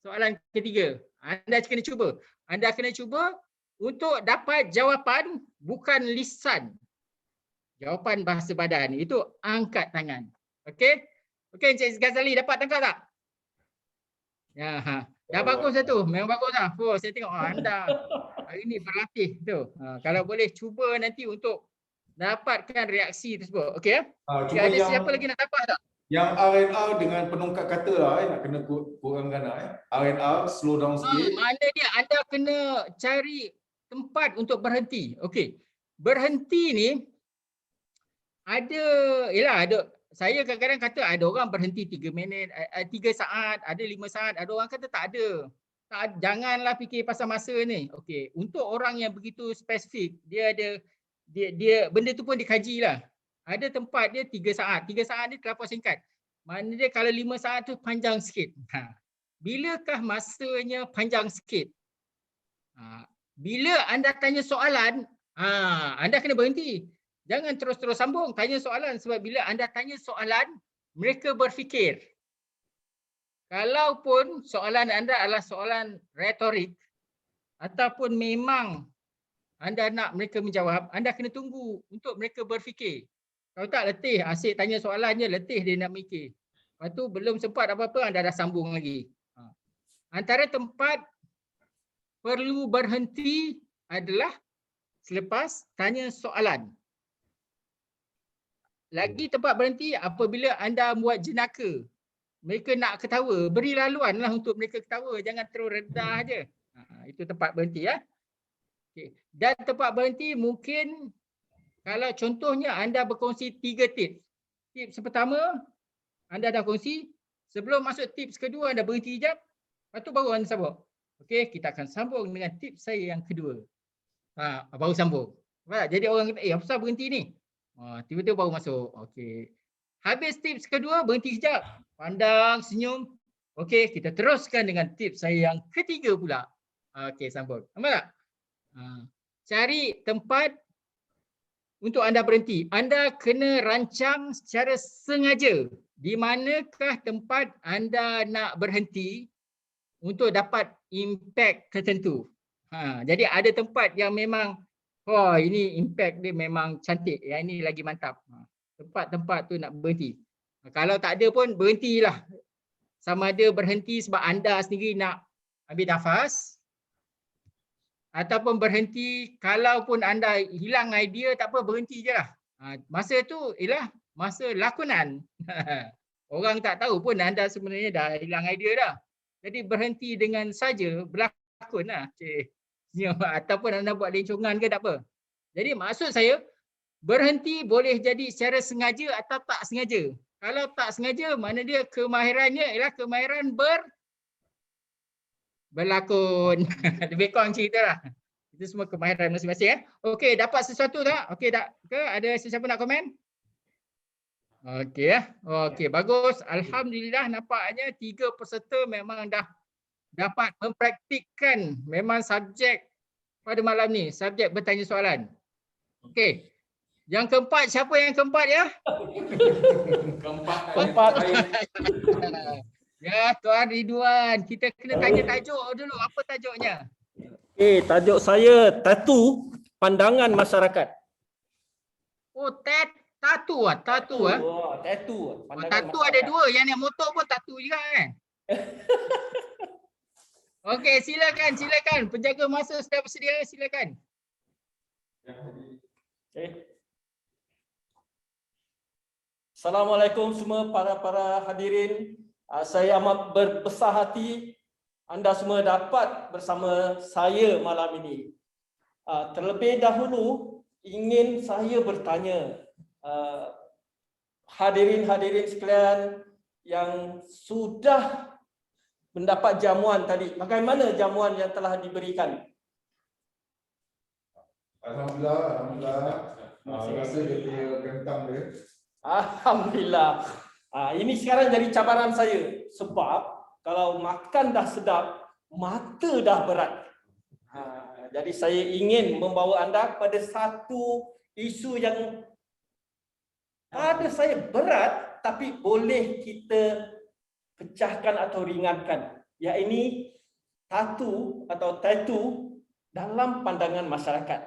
soalan ketiga. Anda kena cuba. Anda kena cuba untuk dapat jawapan bukan lisan. Jawapan bahasa badan itu angkat tangan. Okey? Okey Encik Ghazali dapat tangkap tak? Ya, dah bagus dah tu. Memang bagus dah. Saya tengok anda hari ni berlatih tu. Kalau boleh cuba nanti untuk dapatkan reaksi tersebut. Okey ya? Cuma Ada siapa lagi nak dapat tak? Yang R&R dengan penungkat kata lah, nak kena kurangkan lah. R&R slow down sikit. Mana dia? Anda kena cari tempat untuk berhenti. Okey. Berhenti ni ada saya kadang-kadang kata ada orang berhenti 3 minit, 3 saat, ada 5 saat, ada orang kata tak ada. Janganlah fikir pasal masa ni. Okey, untuk orang yang begitu spesifik, dia benda tu pun dikajilah. Ada tempat dia 3 saat. 3 saat ni terlampau singkat. Mana dia kalau 5 saat tu panjang sikit. Bilakah masanya panjang sikit? Bila anda tanya soalan, anda kena berhenti. Jangan terus-terus sambung tanya soalan, sebab bila anda tanya soalan, mereka berfikir. Kalaupun soalan anda adalah soalan retorik ataupun memang anda nak mereka menjawab, anda kena tunggu untuk mereka berfikir. Kalau tak, letih, asyik tanya soalannya, letih dia nak mikir. Lepas tu belum sempat apa-apa, anda dah sambung lagi. Antara tempat perlu berhenti adalah selepas tanya soalan. Lagi tempat berhenti apabila anda buat jenaka. Mereka nak ketawa, beri laluan lah untuk mereka ketawa, jangan terus redah je. Itu tempat berhenti ya. Okay. Dan tempat berhenti mungkin kalau contohnya anda berkongsi 3 tips. Tips pertama anda dah kongsi, sebelum masuk tips kedua anda berhenti sekejap, lepas tu baru anda sambung. Okey, kita akan sambung dengan tips saya yang kedua. Baru sambung. Jadi orang kata, apa pasal berhenti ni? Tiba-tiba baru masuk. Okey. Habis tips kedua, berhenti sekejap. Pandang, senyum. Okey, kita teruskan dengan tips saya yang ketiga pula. Okey, sambung. Nampak tak? Cari tempat untuk anda berhenti. Anda kena rancang secara sengaja di manakah tempat anda nak berhenti untuk dapat impact tertentu. Jadi ada tempat yang memang, ini impact dia memang cantik, yang ini lagi mantap. Tempat-tempat tu nak berhenti. Kalau tak ada pun berhentilah. Sama ada berhenti sebab anda sendiri nak ambil nafas, ataupun berhenti kalaupun anda hilang idea, tak apa, berhenti je lah. Masa tu ialah masa lakonan. Orang tak tahu pun anda sebenarnya dah hilang idea dah. Jadi berhenti dengan saja berlakon lah. Ataupun anda buat lencongan ke tak apa. Jadi maksud saya, berhenti boleh jadi secara sengaja atau tak sengaja. Kalau tak sengaja, mana dia kemahirannya ialah kemahiran berlakon. Lebih kurang cerita lah. Itu semua kemahiran masing-masing. Okey, dapat sesuatu tak? Okey, tak ke? Ada sesiapa nak komen? Okey ya. Okey, bagus. Alhamdulillah nampaknya 3 peserta memang dah dapat mempraktikkan memang subjek pada malam ni, subjek bertanya soalan. Okey. Yang keempat, siapa yang keempat ya? Keempat. Ya, Tuan Ridwan, kita kena tanya tajuk dulu. Apa tajuknya? Tajuk saya tatu pandangan masyarakat. Tatu ah. Tatu. Tatu ada 2, yang motor pun tatu juga kan? Okey, silakan. Penjaga masa sudah bersedia, silakan. Assalamualaikum semua para hadirin. Saya amat berbesar hati anda semua dapat bersama saya malam ini. Terlebih dahulu ingin saya bertanya hadirin sekalian yang sudah mendapat jamuan tadi, bagaimana jamuan yang telah diberikan? Alhamdulillah. Rasa dia kentang dia. Alhamdulillah. Ini sekarang jadi cabaran saya, sebab kalau makan dah sedap, mata dah berat. Jadi saya ingin membawa anda pada satu isu yang pada saya berat, tapi boleh kita pecahkan atau ringankan, iaitu tatu dalam pandangan masyarakat.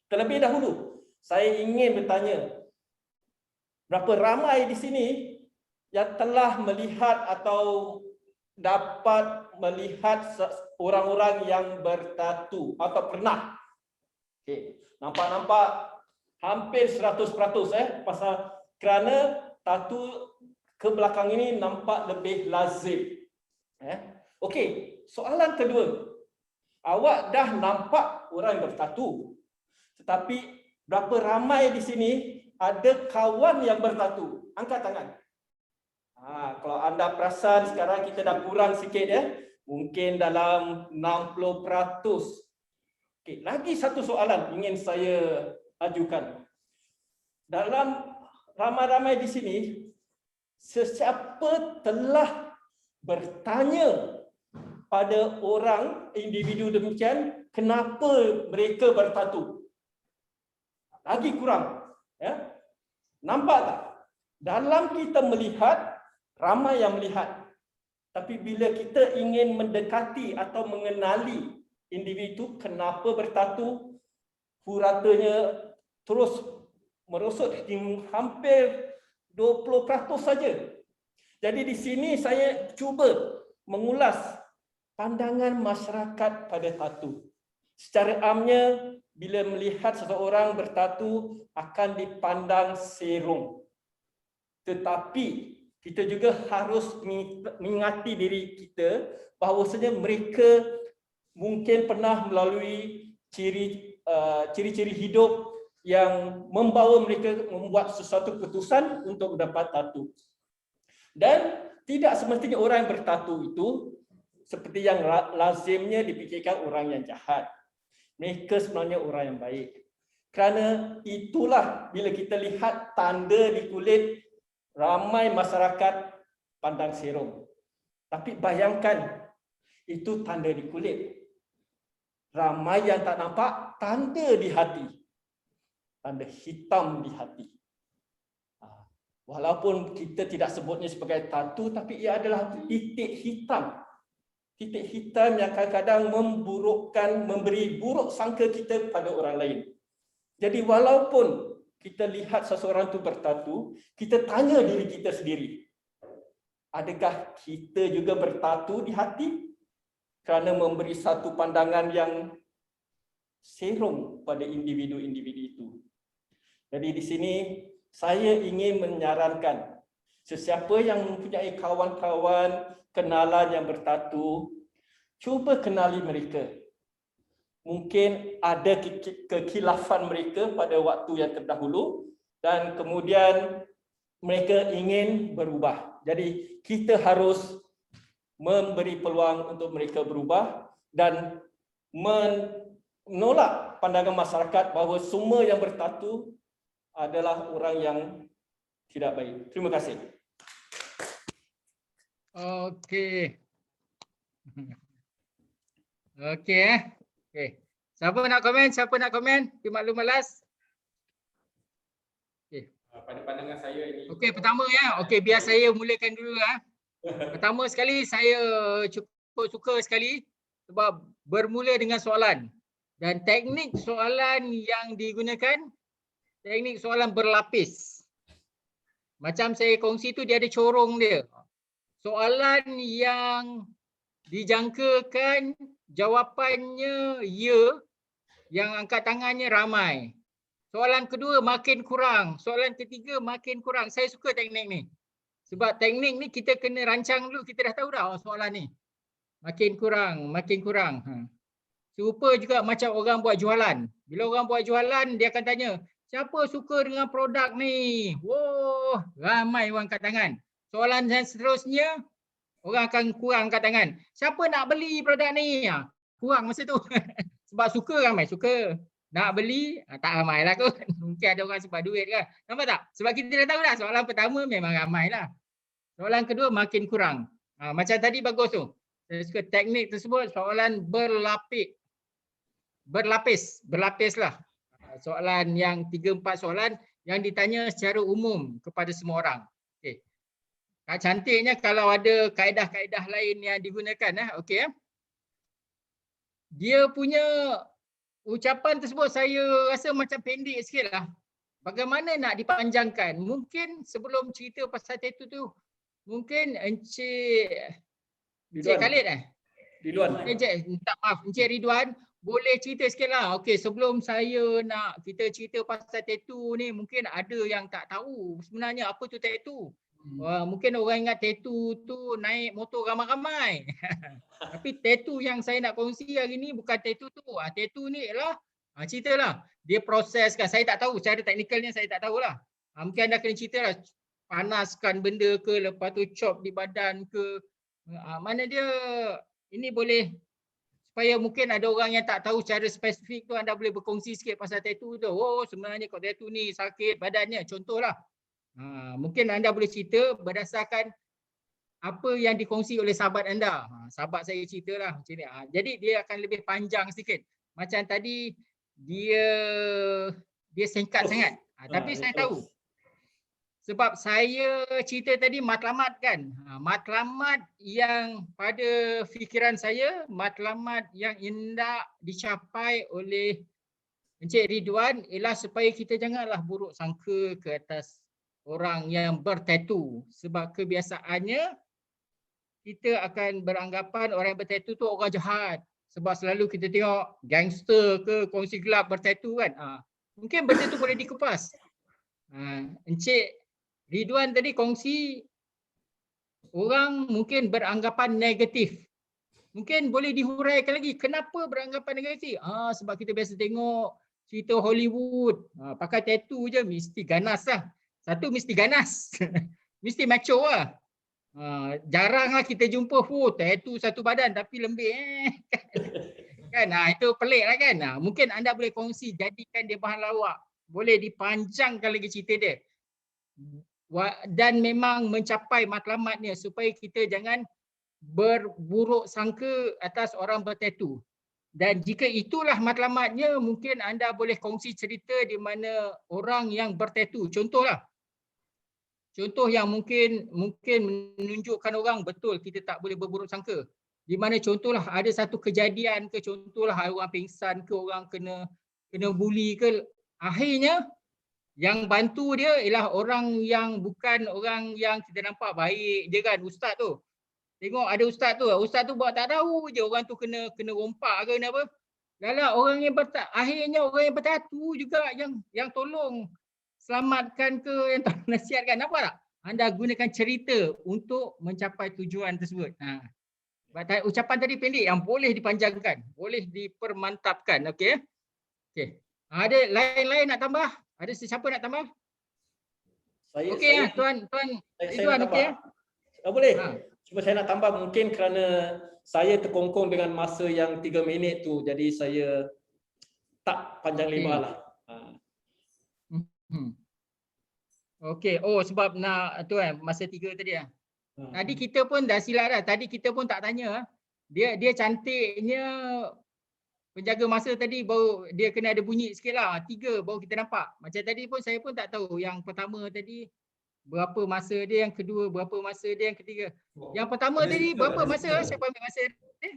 Terlebih dahulu, saya ingin bertanya, berapa ramai di sini yang telah melihat atau dapat melihat orang-orang yang bertatu atau pernah? Nampak hampir 100% kerana tatu ke belakang ini nampak lebih lazim. Okey, soalan kedua. Awak dah nampak orang bertatu, tetapi berapa ramai di sini ada kawan yang bertatu? Angkat tangan. Kalau anda perasan sekarang kita dah kurang sikit ya. Mungkin dalam 60%. Okey, lagi satu soalan ingin saya ajukan. Dalam ramai-ramai di sini, sesiapa telah bertanya pada orang individu demikian, kenapa mereka bertatu? Lagi kurang. Ya? Nampak tak? Dalam kita melihat, ramai yang melihat. Tapi bila kita ingin mendekati atau mengenali individu kenapa bertatu, puratanya terus merosot hampir 20% saja. Jadi di sini saya cuba mengulas pandangan masyarakat pada tatu. Secara amnya, bila melihat seseorang bertatu akan dipandang serong. Tetapi kita juga harus mengingati diri kita bahawasanya mereka mungkin pernah melalui ciri-ciri hidup yang membawa mereka membuat sesuatu keputusan untuk mendapat tatu. Dan tidak semestinya orang yang bertatu itu seperti yang lazimnya dipikirkan orang yang jahat. Mereka sebenarnya orang yang baik. Kerana itulah bila kita lihat tanda di kulit, ramai masyarakat pandang serong. Tapi bayangkan, itu tanda di kulit. Ramai yang tak nampak tanda di hati. Tanda hitam di hati. Walaupun kita tidak sebutnya sebagai tatu, tapi ia adalah titik hitam. Titik hitam yang kadang-kadang memburukkan, memberi buruk sangka kita pada orang lain. Jadi walaupun kita lihat seseorang itu bertatu, kita tanya diri kita sendiri. Adakah kita juga bertatu di hati? Kerana memberi satu pandangan yang serong pada individu-individu itu. Jadi di sini saya ingin menyarankan sesiapa yang mempunyai kawan-kawan, kenalan yang bertatu, cuba kenali mereka. Mungkin ada kekhilafan mereka pada waktu yang terdahulu dan kemudian mereka ingin berubah. Jadi kita harus memberi peluang untuk mereka berubah dan menolak pandangan masyarakat bahawa semua yang bertatu adalah orang yang tidak baik. Terima kasih. Okey. Okey Okey. Siapa nak komen? Siapa nak komen? Maklum malas. Okey. Pada pandangan saya ini. Okey, pertama ya. Okey, biar saya mulakan dulu ah. Pertama sekali saya cukup suka sekali sebab bermula dengan soalan dan teknik soalan yang digunakan, teknik soalan berlapis. Macam saya kongsi tu dia ada corong dia. Soalan yang dijangkakan jawapannya ya, yang angkat tangannya ramai. Soalan kedua makin kurang, soalan ketiga makin kurang. Saya suka teknik ni. Sebab teknik ni kita kena rancang dulu, kita dah tahu dah soalan ni. Makin kurang, makin kurang. Serupa juga macam orang buat jualan. Bila orang buat jualan, dia akan tanya, siapa suka dengan produk ni? Wah, ramai orang angkat tangan. Soalan yang seterusnya, orang akan kurang angkat tangan. Siapa nak beli produk ni? Kurang masa tu. Sebab suka ramai, suka. Nak beli, tak ramai lah kot. Mungkin ada orang sebab duit kan. Nampak tak? Sebab kita dah tahu dah, soalan pertama memang ramai lah. Soalan kedua makin kurang. Macam tadi bagus tu. Saya suka teknik tersebut, soalan berlapis. Berlapis lah. Soalan yang 3-4 soalan yang ditanya secara umum kepada semua orang. Okay. Cantiknya kalau ada kaedah-kaedah lain yang digunakan. Okay. Dia punya ucapan tersebut saya rasa macam pendek sikit lah. Bagaimana nak dipanjangkan? Mungkin sebelum cerita pasal tattoo tu, mungkin Encik Khalid Encik Ridwan boleh cerita sikit lah. Okey, sebelum saya nak kita cerita pasal tattoo ni, mungkin ada yang tak tahu sebenarnya apa tu tattoo. Mungkin orang ingat tattoo tu naik motor ramai-ramai. Tapi tattoo yang saya nak kongsi hari ni bukan tattoo tu. Tattoo ni ialah ceritalah. Dia proseskan. Saya tak tahu cara teknikalnya, saya tak tahulah. Mungkin anda kena ceritalah. Panaskan benda ke, lepas tu chop di badan ke. Mana dia ini boleh supaya mungkin ada orang yang tak tahu cara spesifik tu, anda boleh berkongsi sikit pasal tattoo tu. Oh, sebenarnya kalau tattoo ni sakit badannya, contohlah. Mungkin anda boleh cerita berdasarkan apa yang dikongsi oleh sahabat anda. Sahabat saya ceritalah macam ni. Jadi dia akan lebih panjang sikit. Macam tadi dia singkat sangat. Tapi saya tahu. Sebab saya cerita tadi matlamat kan. Matlamat yang pada fikiran saya, matlamat yang hendak dicapai oleh Encik Ridwan ialah supaya kita janganlah buruk sangka ke atas orang yang bertatu. Sebab kebiasaannya kita akan beranggapan orang yang bertatu tu orang jahat. Sebab selalu kita tengok gangster ke kongsi gelap bertatu kan. Mungkin benda tu boleh dikupas. Encik Ridwan tadi kongsi orang mungkin beranggapan negatif. Mungkin boleh dihuraikan lagi kenapa beranggapan negatif. Sebab kita biasa tengok cerita Hollywood, pakai tattoo je mesti ganas lah. Satu mesti ganas. Mesti macho lah. Jaranglah kita jumpa tattoo satu badan tapi lembik kan. Itu pelik lah kan. Mungkin anda boleh kongsi, jadikan dia bahan lawak. Boleh dipanjangkan lagi cerita dia. Dan memang mencapai matlamatnya supaya kita jangan berburuk sangka atas orang bertatu. Dan jika itulah matlamatnya, mungkin anda boleh kongsi cerita di mana orang yang bertatu, contohlah. Contoh yang mungkin menunjukkan orang betul kita tak boleh berburuk sangka. Di mana contohlah ada satu kejadian ke, contohlah orang pingsan ke, orang kena buli ke, akhirnya yang bantu dia ialah orang yang bukan orang yang kita nampak baik je kan, ustaz tu. Tengok ada ustaz tu buat tak tahu je orang tu kena rompak ke apa. Lala orang yang akhirnya orang yang bertatu juga yang tolong selamatkan ke, yang tolong nasihatkan. Nampak tak? Anda gunakan cerita untuk mencapai tujuan tersebut. Ucapan tadi pendek yang boleh dipanjangkan, boleh dipermantapkan. Okey. Ada lain-lain nak tambah? Ada sesiapa nak tambah? Okey tuan Ridwan okey. Boleh. Cuma saya nak tambah mungkin kerana saya terkongkong dengan masa yang 3 minit tu, jadi saya tak panjang lebar lah. Okey. Sebab nak tuan masa 3 tadi lah. Tadi kita pun dah silap dah. Tadi kita pun tak tanya. Dia cantiknya penjaga masa tadi baru dia kena ada bunyi sikit lah. 3 baru kita nampak. Macam tadi pun saya pun tak tahu. Yang pertama tadi berapa masa dia, yang kedua berapa masa dia, yang ketiga. Yang pertama tadi berapa masa? Siapa ambil masa dia?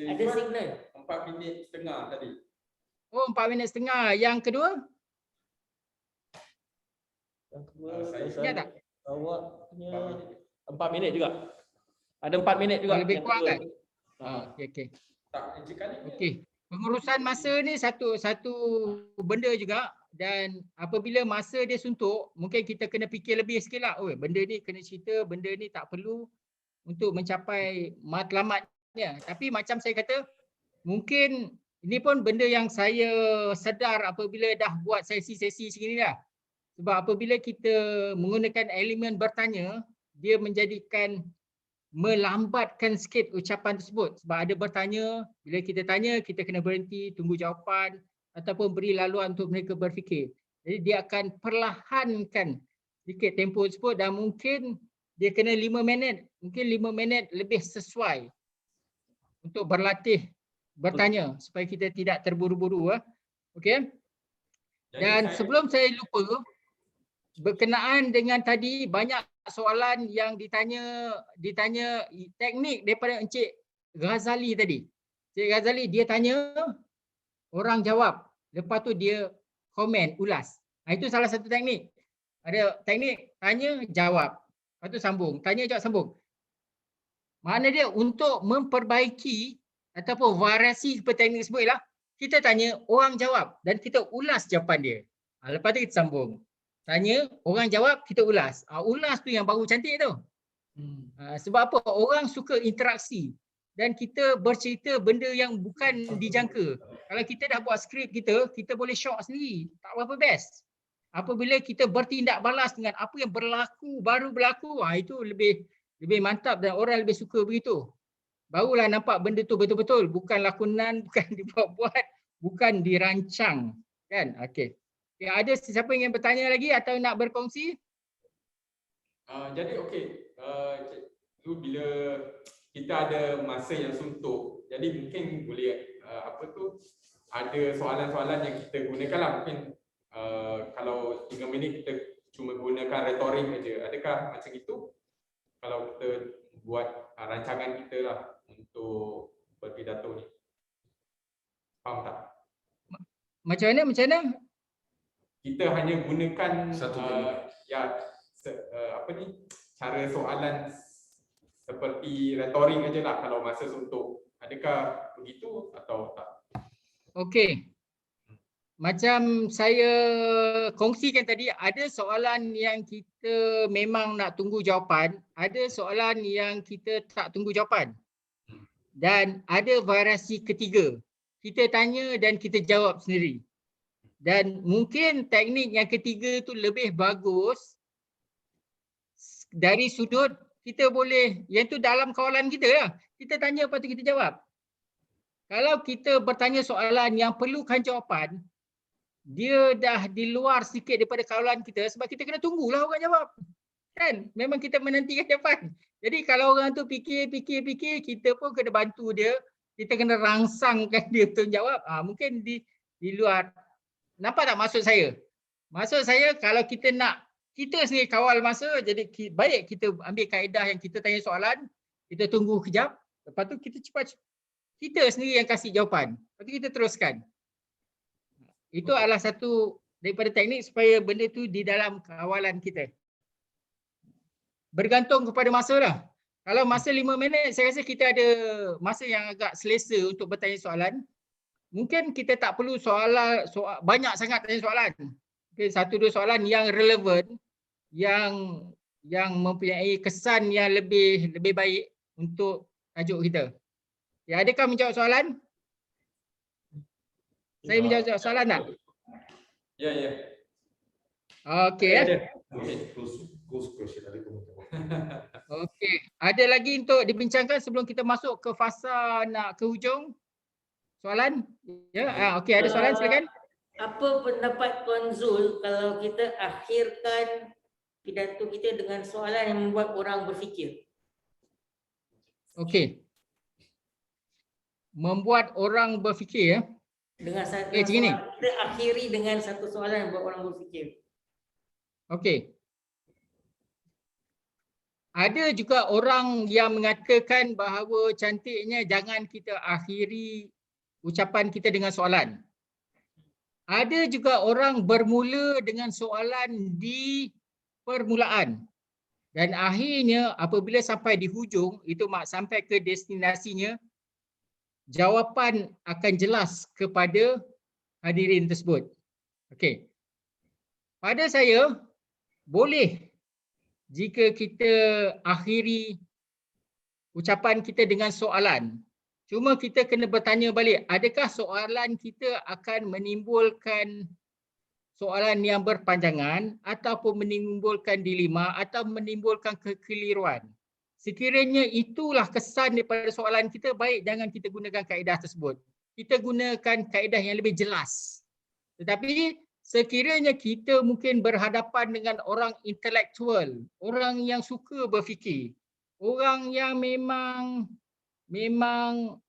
Ada signal. 4 minit setengah tadi. 4 minit setengah. Yang kedua? Yang kedua Ingat tak? awaknya 4 minit juga. Ada 4 minit juga. Lebih kurang kan? Okey. Okey. Pengurusan masa ni satu benda juga, dan apabila masa dia suntuk, mungkin kita kena fikir lebih sikit lah. Benda ni kena cerita, benda ni tak perlu untuk mencapai matlamatnya. Tapi macam saya kata, mungkin ini pun benda yang saya sedar apabila dah buat sesi-sesi segini dah. Sebab apabila kita menggunakan elemen bertanya, dia menjadikan melambatkan sikit ucapan tersebut. Sebab ada bertanya, bila kita tanya, kita kena berhenti, tunggu jawapan ataupun beri laluan untuk mereka berfikir. Jadi dia akan perlahankan sikit tempoh tersebut, dan mungkin dia kena 5 minit, mungkin 5 minit lebih sesuai untuk berlatih bertanya supaya kita tidak terburu-buru. Okey. Dan sebelum saya lupa, berkenaan dengan tadi banyak soalan yang ditanya teknik daripada Encik Ghazali tadi. Encik Ghazali dia tanya, orang jawab, lepas tu dia komen, ulas. Itu salah satu teknik. Ada teknik tanya jawab, lepas tu sambung, tanya jawab sambung. Makna dia untuk memperbaiki ataupun variasi teknik tersebut ialah kita tanya, orang jawab dan kita ulas jawapan dia. Lepas tu kita sambung. Tanya, orang jawab, kita ulas. Ulas tu yang baru cantik tu. Sebab apa? Orang suka interaksi. Dan kita bercerita benda yang bukan dijangka. Kalau kita dah buat skrip kita boleh shock sendiri. Tak berapa best. Apabila kita bertindak balas dengan apa yang baru berlaku, itu lebih mantap dan orang lebih suka begitu. Barulah nampak benda tu betul-betul. Bukan lakonan, bukan dibuat-buat, bukan dirancang. Kan? Okey. Ya, ada siapa yang ingin bertanya lagi atau nak berkongsi? Jadi okey, tu bila kita ada masa yang suntuk, jadi mungkin boleh ada soalan-soalan yang kita gunakanlah. Mungkin kalau 3 minit kita cuma gunakan retorik aja. Adakah macam itu? Kalau kita buat rancangan kita lah untuk berpidato ni. Faham tak? Macam mana? Macam mana? Kita hanya gunakan Satu minit. cara soalan seperti retorik aja lah kalau masa suntuk. Adakah begitu atau tak? Okey. Macam saya kongsikan tadi, ada soalan yang kita memang nak tunggu jawapan, ada soalan yang kita tak tunggu jawapan. Dan ada variasi ketiga. Kita tanya dan kita jawab sendiri. Dan mungkin teknik yang ketiga tu lebih bagus dari sudut kita boleh, yang tu dalam kawalan kita lah. Kita tanya lepas tu kita jawab. Kalau kita bertanya soalan yang perlukan jawapan, dia dah di luar sikit daripada kawalan kita sebab kita kena tunggulah orang jawab. Kan? Memang kita menantikan jawapan. Jadi kalau orang tu fikir, kita pun kena bantu dia. Kita kena rangsangkan dia untuk jawab. Mungkin di luar. Nampak tak maksud saya? Maksud saya kalau kita nak, kita sendiri kawal masa, jadi baik kita ambil kaedah yang kita tanya soalan, kita tunggu kejap, lepas tu kita cepat, kita sendiri yang kasih jawapan. Lepas tu kita teruskan. Itu adalah satu daripada teknik supaya benda tu di dalam kawalan kita. Bergantung kepada masa lah. Kalau masa 5 minit, saya rasa kita ada masa yang agak selesa untuk bertanya soalan. Mungkin kita tak perlu banyak sangat tanya soalan. Okay, 1-2 soalan yang relevan, yang mempunyai kesan yang lebih baik untuk tajuk kita. Ya, adakah menjawab soalan? Saya menjawab soalan tak? Ya. Okey ya. Okey. Ada lagi untuk dibincangkan sebelum kita masuk ke fasa nak ke hujung? Soalan? Ya, okey, ada soalan silakan. Apa pendapat Tuan Zul kalau kita akhirkan pidato kita dengan soalan yang membuat orang berfikir? Okey. Membuat orang berfikir ya. Dengan satu macam ni. soalan, kita akhiri dengan satu soalan yang membuat orang berfikir. Okey. Ada juga orang yang mengatakan bahawa cantiknya jangan kita akhiri ucapan kita dengan soalan. Ada juga orang bermula dengan soalan di permulaan. Dan akhirnya apabila sampai di hujung, itu sampai ke destinasinya, jawapan akan jelas kepada hadirin tersebut. Okey. Pada saya, boleh jika kita akhiri ucapan kita dengan soalan. Cuma kita kena bertanya balik, adakah soalan kita akan menimbulkan soalan yang berpanjangan ataupun menimbulkan dilema atau menimbulkan kekeliruan. Sekiranya itulah kesan daripada soalan kita, baik jangan kita gunakan kaedah tersebut. Kita gunakan kaedah yang lebih jelas. Tetapi sekiranya kita mungkin berhadapan dengan orang intelektual, orang yang suka berfikir, orang yang memang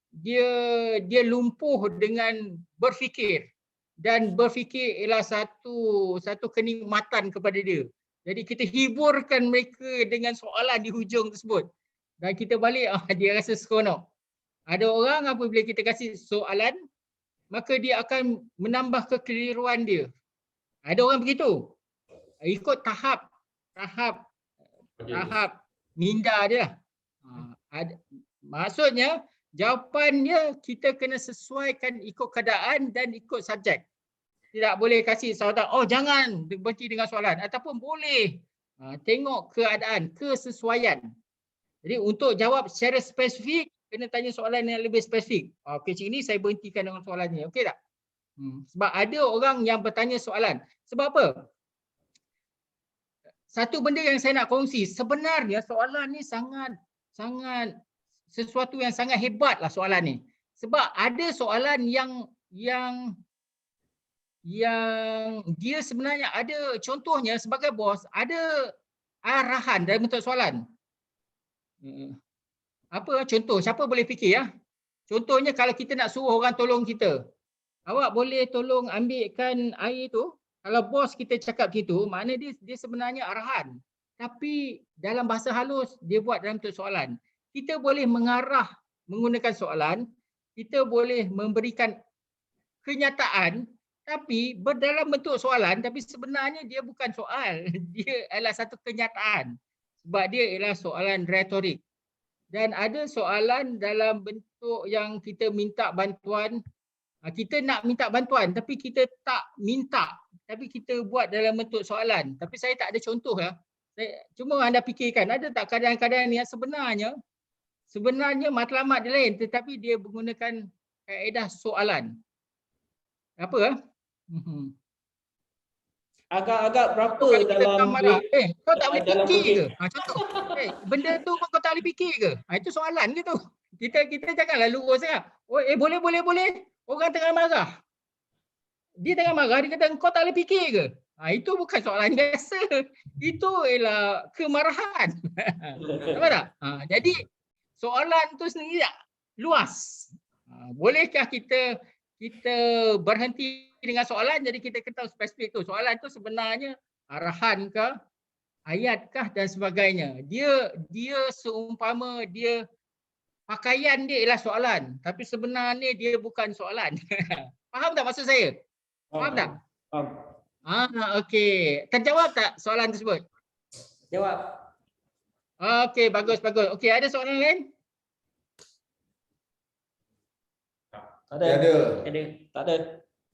dia lumpuh dengan berfikir, dan berfikir ialah satu kenikmatan kepada dia. Jadi kita hiburkan mereka dengan soalan di hujung tersebut. Dan kita balik, dia rasa seronok. Ada orang apabila kita kasih soalan, maka dia akan menambah kekeliruan dia. Ada orang begitu. Ikut tahap minda dia. Maksudnya, jawapannya kita kena sesuaikan ikut keadaan dan ikut subjek. Tidak boleh kasih soalan, jangan berhenti dengan soalan. Ataupun boleh tengok keadaan, kesesuaian. Jadi untuk jawab secara spesifik, kena tanya soalan yang lebih spesifik. Okey, macam ini saya berhentikan dengan soalan ni. Okey tak? Sebab ada orang yang bertanya soalan. Sebab apa? Satu benda yang saya nak kongsi, sebenarnya soalan ni sangat sesuatu yang sangat hebat lah soalan ni. Sebab ada soalan yang yang dia sebenarnya ada, contohnya sebagai bos ada arahan dalam bentuk soalan. Apa contoh? Siapa boleh fikir ya? Contohnya kalau kita nak suruh orang tolong kita. Awak boleh tolong ambilkan air tu. Kalau bos kita cakap gitu, makna dia sebenarnya arahan. Tapi dalam bahasa halus dia buat dalam bentuk soalan. Kita boleh mengarah menggunakan soalan, kita boleh memberikan kenyataan tapi berdalam bentuk soalan, tapi sebenarnya dia bukan soal. Dia adalah satu kenyataan. Sebab dia ialah soalan retorik. Dan ada soalan dalam bentuk yang kita minta bantuan. Kita nak minta bantuan tapi kita tak minta. Tapi kita buat dalam bentuk soalan. Tapi saya tak ada contoh ya. Cuma anda fikirkan, ada tak kadang-kadang yang sebenarnya matlamat dia lain tetapi dia menggunakan kaedah soalan. Apa? Agak-agak berapa Kalau kita tak dalam marah, kau tak boleh dalam fikir ke? kutip. Contoh, benda tu pun kau tak boleh fikir ke? Itu soalan ke tu? Kita janganlah lurus sangat. Boleh. Orang tengah marah. Dia tengah marah, dia kata kau tak boleh fikir ke? Itu bukan soalan biasa. Itu ialah kemarahan. Nampak tak? Jadi soalan tu sendiri luas. Bolehkah kita berhenti dengan soalan, jadi kita kena tahu spesifik tu. Soalan tu sebenarnya arahan ke, ayatkah dan sebagainya. Dia seumpama dia pakaian dia ialah soalan, tapi sebenarnya dia bukan soalan. Faham tak maksud saya? Faham tak? Faham. Okey. Terjawab tak soalan tersebut? Jawab. Okey, bagus. Okey, ada soalan lain? Tak ada. Tak ada.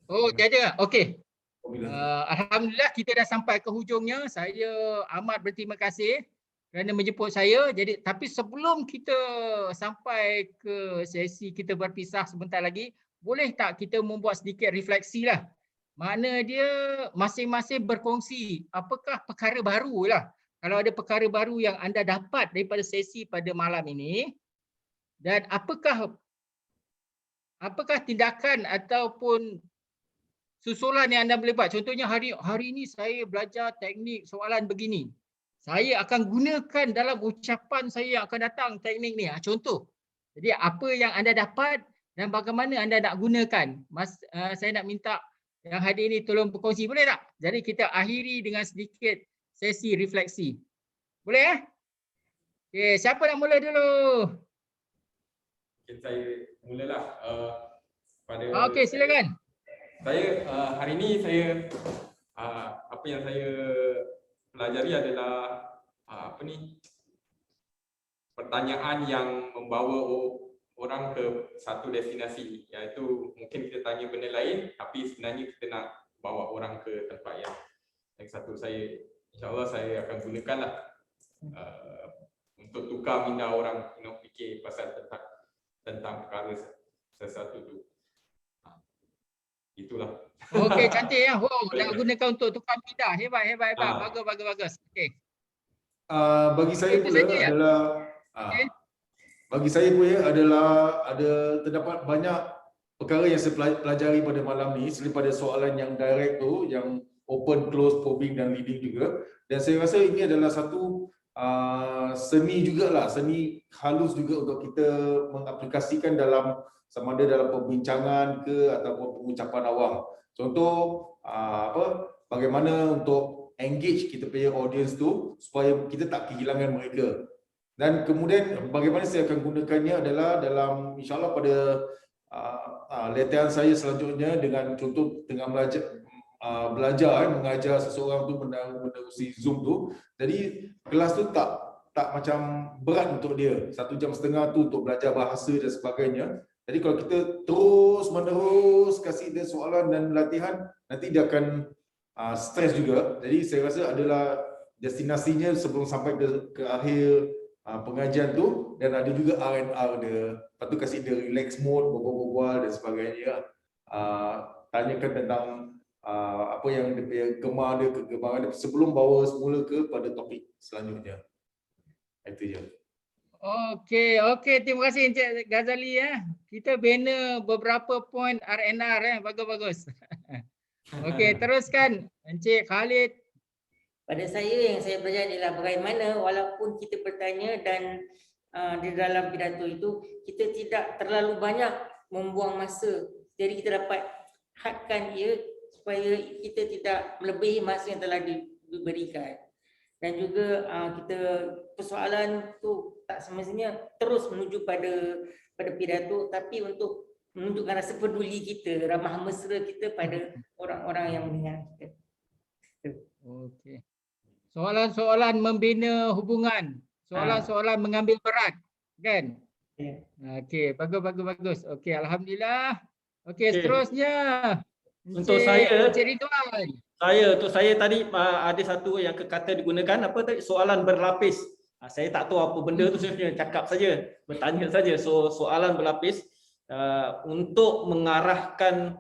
Oh, tiada. Okey. Apabila Alhamdulillah kita dah sampai ke hujungnya. Saya amat berterima kasih kerana menjemput saya. Jadi tapi sebelum kita sampai ke sesi kita berpisah sebentar lagi, boleh tak kita membuat sedikit refleksi lah. Makna dia masing-masing berkongsi apakah perkara baru lah. Kalau ada perkara baru yang anda dapat daripada sesi pada malam ini, dan apakah tindakan ataupun susulan yang anda boleh buat. Contohnya hari ini saya belajar teknik soalan begini. Saya akan gunakan dalam ucapan saya yang akan datang teknik ni. Contoh. Jadi apa yang anda dapat dan bagaimana anda nak gunakan. Saya nak minta yang hadir ini tolong berkongsi. Boleh tak? Jadi kita akhiri dengan sedikit sesi refleksi. Boleh? Okay, siapa nak mula dulu? Okay, saya mulalah. Okey, silakan. Saya hari ini saya apa yang saya pelajari adalah pertanyaan yang membawa orang ke satu destinasi, iaitu mungkin kita tanya benda lain tapi sebenarnya kita nak bawa orang ke tempat yang satu. Saya insya-Allah saya akan gunakanlah untuk tukar minda orang fikir pasal tentang perkara sesuatu tu. Itulah. Okey, cantik ya. Nak gunakan untuk tukar minda. Hebat. Bagus. Okey. Bagi saya Itu pula saja, ya? adalah Okey. bagi saya pula adalah terdapat banyak perkara yang saya pelajari pada malam ni selain pada soalan yang direct tu, yang open, close, probing dan leading juga. Dan saya rasa ini adalah satu seni jugalah, seni halus juga untuk kita mengaplikasikan dalam sama ada dalam perbincangan ke ataupun pengucapan awam. Contoh bagaimana untuk engage kita punya audience tu supaya kita tak kehilangan mereka. Dan kemudian bagaimana saya akan gunakannya adalah dalam insya-Allah pada latihan saya selanjutnya, dengan contoh tengah belajar mengajar seseorang tu menerusi Zoom tu. Jadi kelas tu tak macam berat untuk dia. 1.5 jam tu untuk belajar bahasa dan sebagainya. Jadi kalau kita terus menerus kasih dia soalan dan latihan, nanti dia akan stres juga. Jadi saya rasa adalah destinasinya sebelum sampai ke akhir pengajian tu, dan ada juga R&R dia. Lepas tu kasih dia relax mode, berbual-bual dan sebagainya. Tanyakan tentang apa yang dia punya gemar dia, kegemaran dia sebelum bawa semula kepada topik selanjutnya. Itu je. Okey, terima kasih Encik Ghazali ya. Kita bina beberapa point R&R bagus. Okey, teruskan Encik Khalid. Pada saya yang saya belajar adalah bagaimana walaupun kita bertanya dan di dalam pidato itu kita tidak terlalu banyak membuang masa. Jadi kita dapat hadkan ia supaya kita tidak melebihi masa yang telah diberikan. Dan juga kita persoalan tu tak semestinya terus menuju pada pidato, tapi untuk menunjukkan rasa peduli kita, ramah mesra kita pada orang-orang yang mendengar kita. Okey. Soalan-soalan membina hubungan, soalan-soalan mengambil berat, kan? Ya. Okey, bagus. Okey, alhamdulillah. Okey, Okey. seterusnya. Untuk saya- Encik Ridwan. Untuk saya tadi ada satu yang kata digunakan apa tadi, soalan berlapis. Saya tak tahu apa benda tu, saya hanya cakap saja, bertanya saja. So soalan berlapis untuk mengarahkan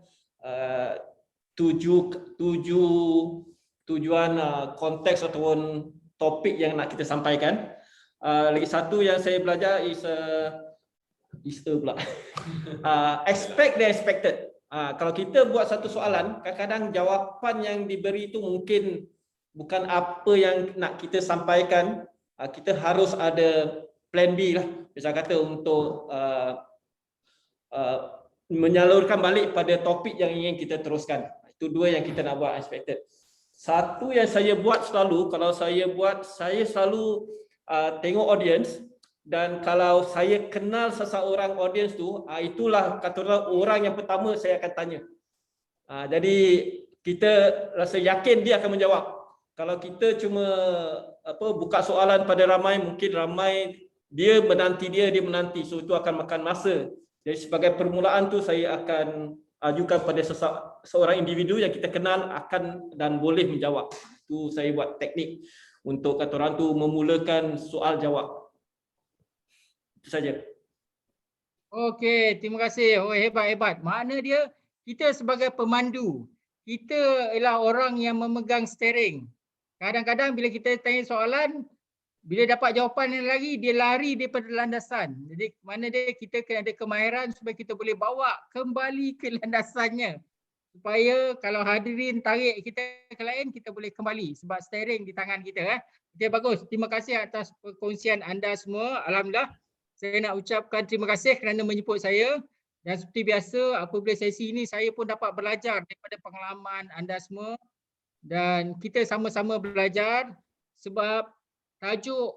tujuan konteks ataupun topik yang nak kita sampaikan. Lagi satu yang saya belajar is pula expect the expected. Kalau kita buat satu soalan, kadang-kadang jawapan yang diberi itu mungkin bukan apa yang nak kita sampaikan. Kita harus ada plan B lah, misal kata untuk menyalurkan balik pada topik yang ingin kita teruskan. Itu dua yang kita nak buat expected. Satu yang saya buat selalu, kalau saya buat, saya selalu tengok audience, dan kalau saya kenal seseorang audience tu, itulah katakanlah orang yang pertama saya akan tanya. Jadi kita rasa yakin dia akan menjawab. Kalau kita cuma buka soalan pada ramai, mungkin ramai dia menanti, dia menanti, so itu akan makan masa. Jadi sebagai permulaan tu saya akan ajukan pada seorang individu yang kita kenal akan dan boleh menjawab. Itu saya buat teknik untuk kata orang tu memulakan soal jawab. Itu saja. Okey, terima kasih. Oh, hebat. Makna dia kita sebagai pemandu, kita ialah orang yang memegang steering. Kadang-kadang bila kita tanya soalan, bila dapat jawapan yang lagi, dia lari daripada landasan. Jadi mana dia kita kena ada kemahiran supaya kita boleh bawa kembali ke landasannya. Supaya kalau hadirin tarik kita ke lain, kita boleh kembali sebab steering di tangan kita. Okey, bagus. Terima kasih atas perkongsian anda semua. Alhamdulillah. Saya nak ucapkan terima kasih kerana menjemput saya, dan seperti biasa apabila sesi ini saya pun dapat belajar daripada pengalaman anda semua dan kita sama-sama belajar sebab tajuk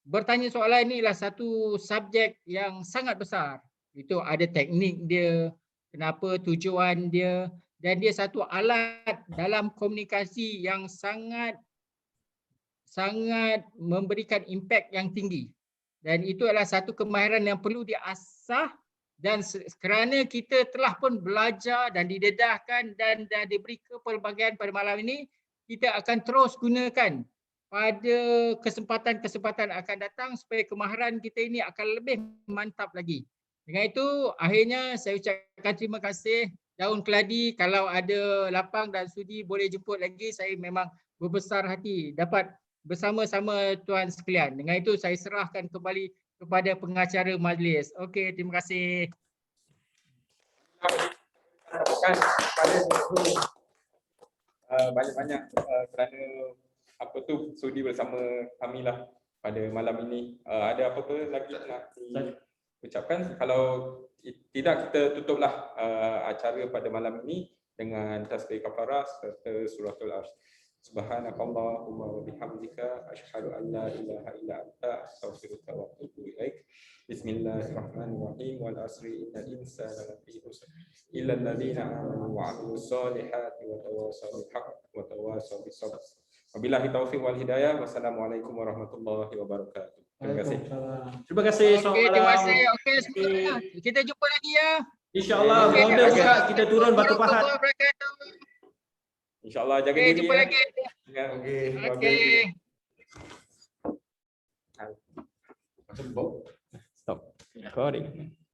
bertanya soalan ini adalah satu subjek yang sangat besar. Itu ada teknik dia, kenapa tujuan dia, dan dia satu alat dalam komunikasi yang sangat memberikan impak yang tinggi. Dan itu adalah satu kemahiran yang perlu diasah, dan kerana kita telah pun belajar dan didedahkan dan dah diberi kepelbagaian pada malam ini, kita akan terus gunakan pada kesempatan-kesempatan akan datang supaya kemahiran kita ini akan lebih mantap lagi. Dengan itu, akhirnya saya ucapkan terima kasih. Daun Keladi, kalau ada lapang dan sudi boleh jemput lagi. Saya memang berbesar hati dapat bersama-sama tuan sekalian. Dengan itu saya serahkan kembali kepada pengacara majlis. Okey, terima kasih. Banyak-banyak kerana sudi bersama kami lah pada malam ini. Ada apa-apa lagi nak diucapkan? Kalau tidak, kita tutuplah acara pada malam ini dengan tasbih kafarah serta suratul Asy. Subhanakallahumma wa bihamdika asyhadu an la ilaha illa anta astaghfiruka wa atubu ilaik. Bismillahirrahmanirrahim. Wal asri innal insana lafi khusr illa alladziina aamanu wa 'amilus solihati wa tawassaw bil haqq wa tawassaw bis sabr. Wabillahi taufiq wal hidayah. Wassalamualaikum warahmatullahi wabarakatuh. Terima kasih. Terima kasih. Okey, terima kasih. Okey, semuanya. Kita jumpa lagi ya. InsyaAllah border buka, kita turun Batu Pahat. InsyaAllah, jaga Okey, diri jumpa ya. lagi. Okey. Stop recording.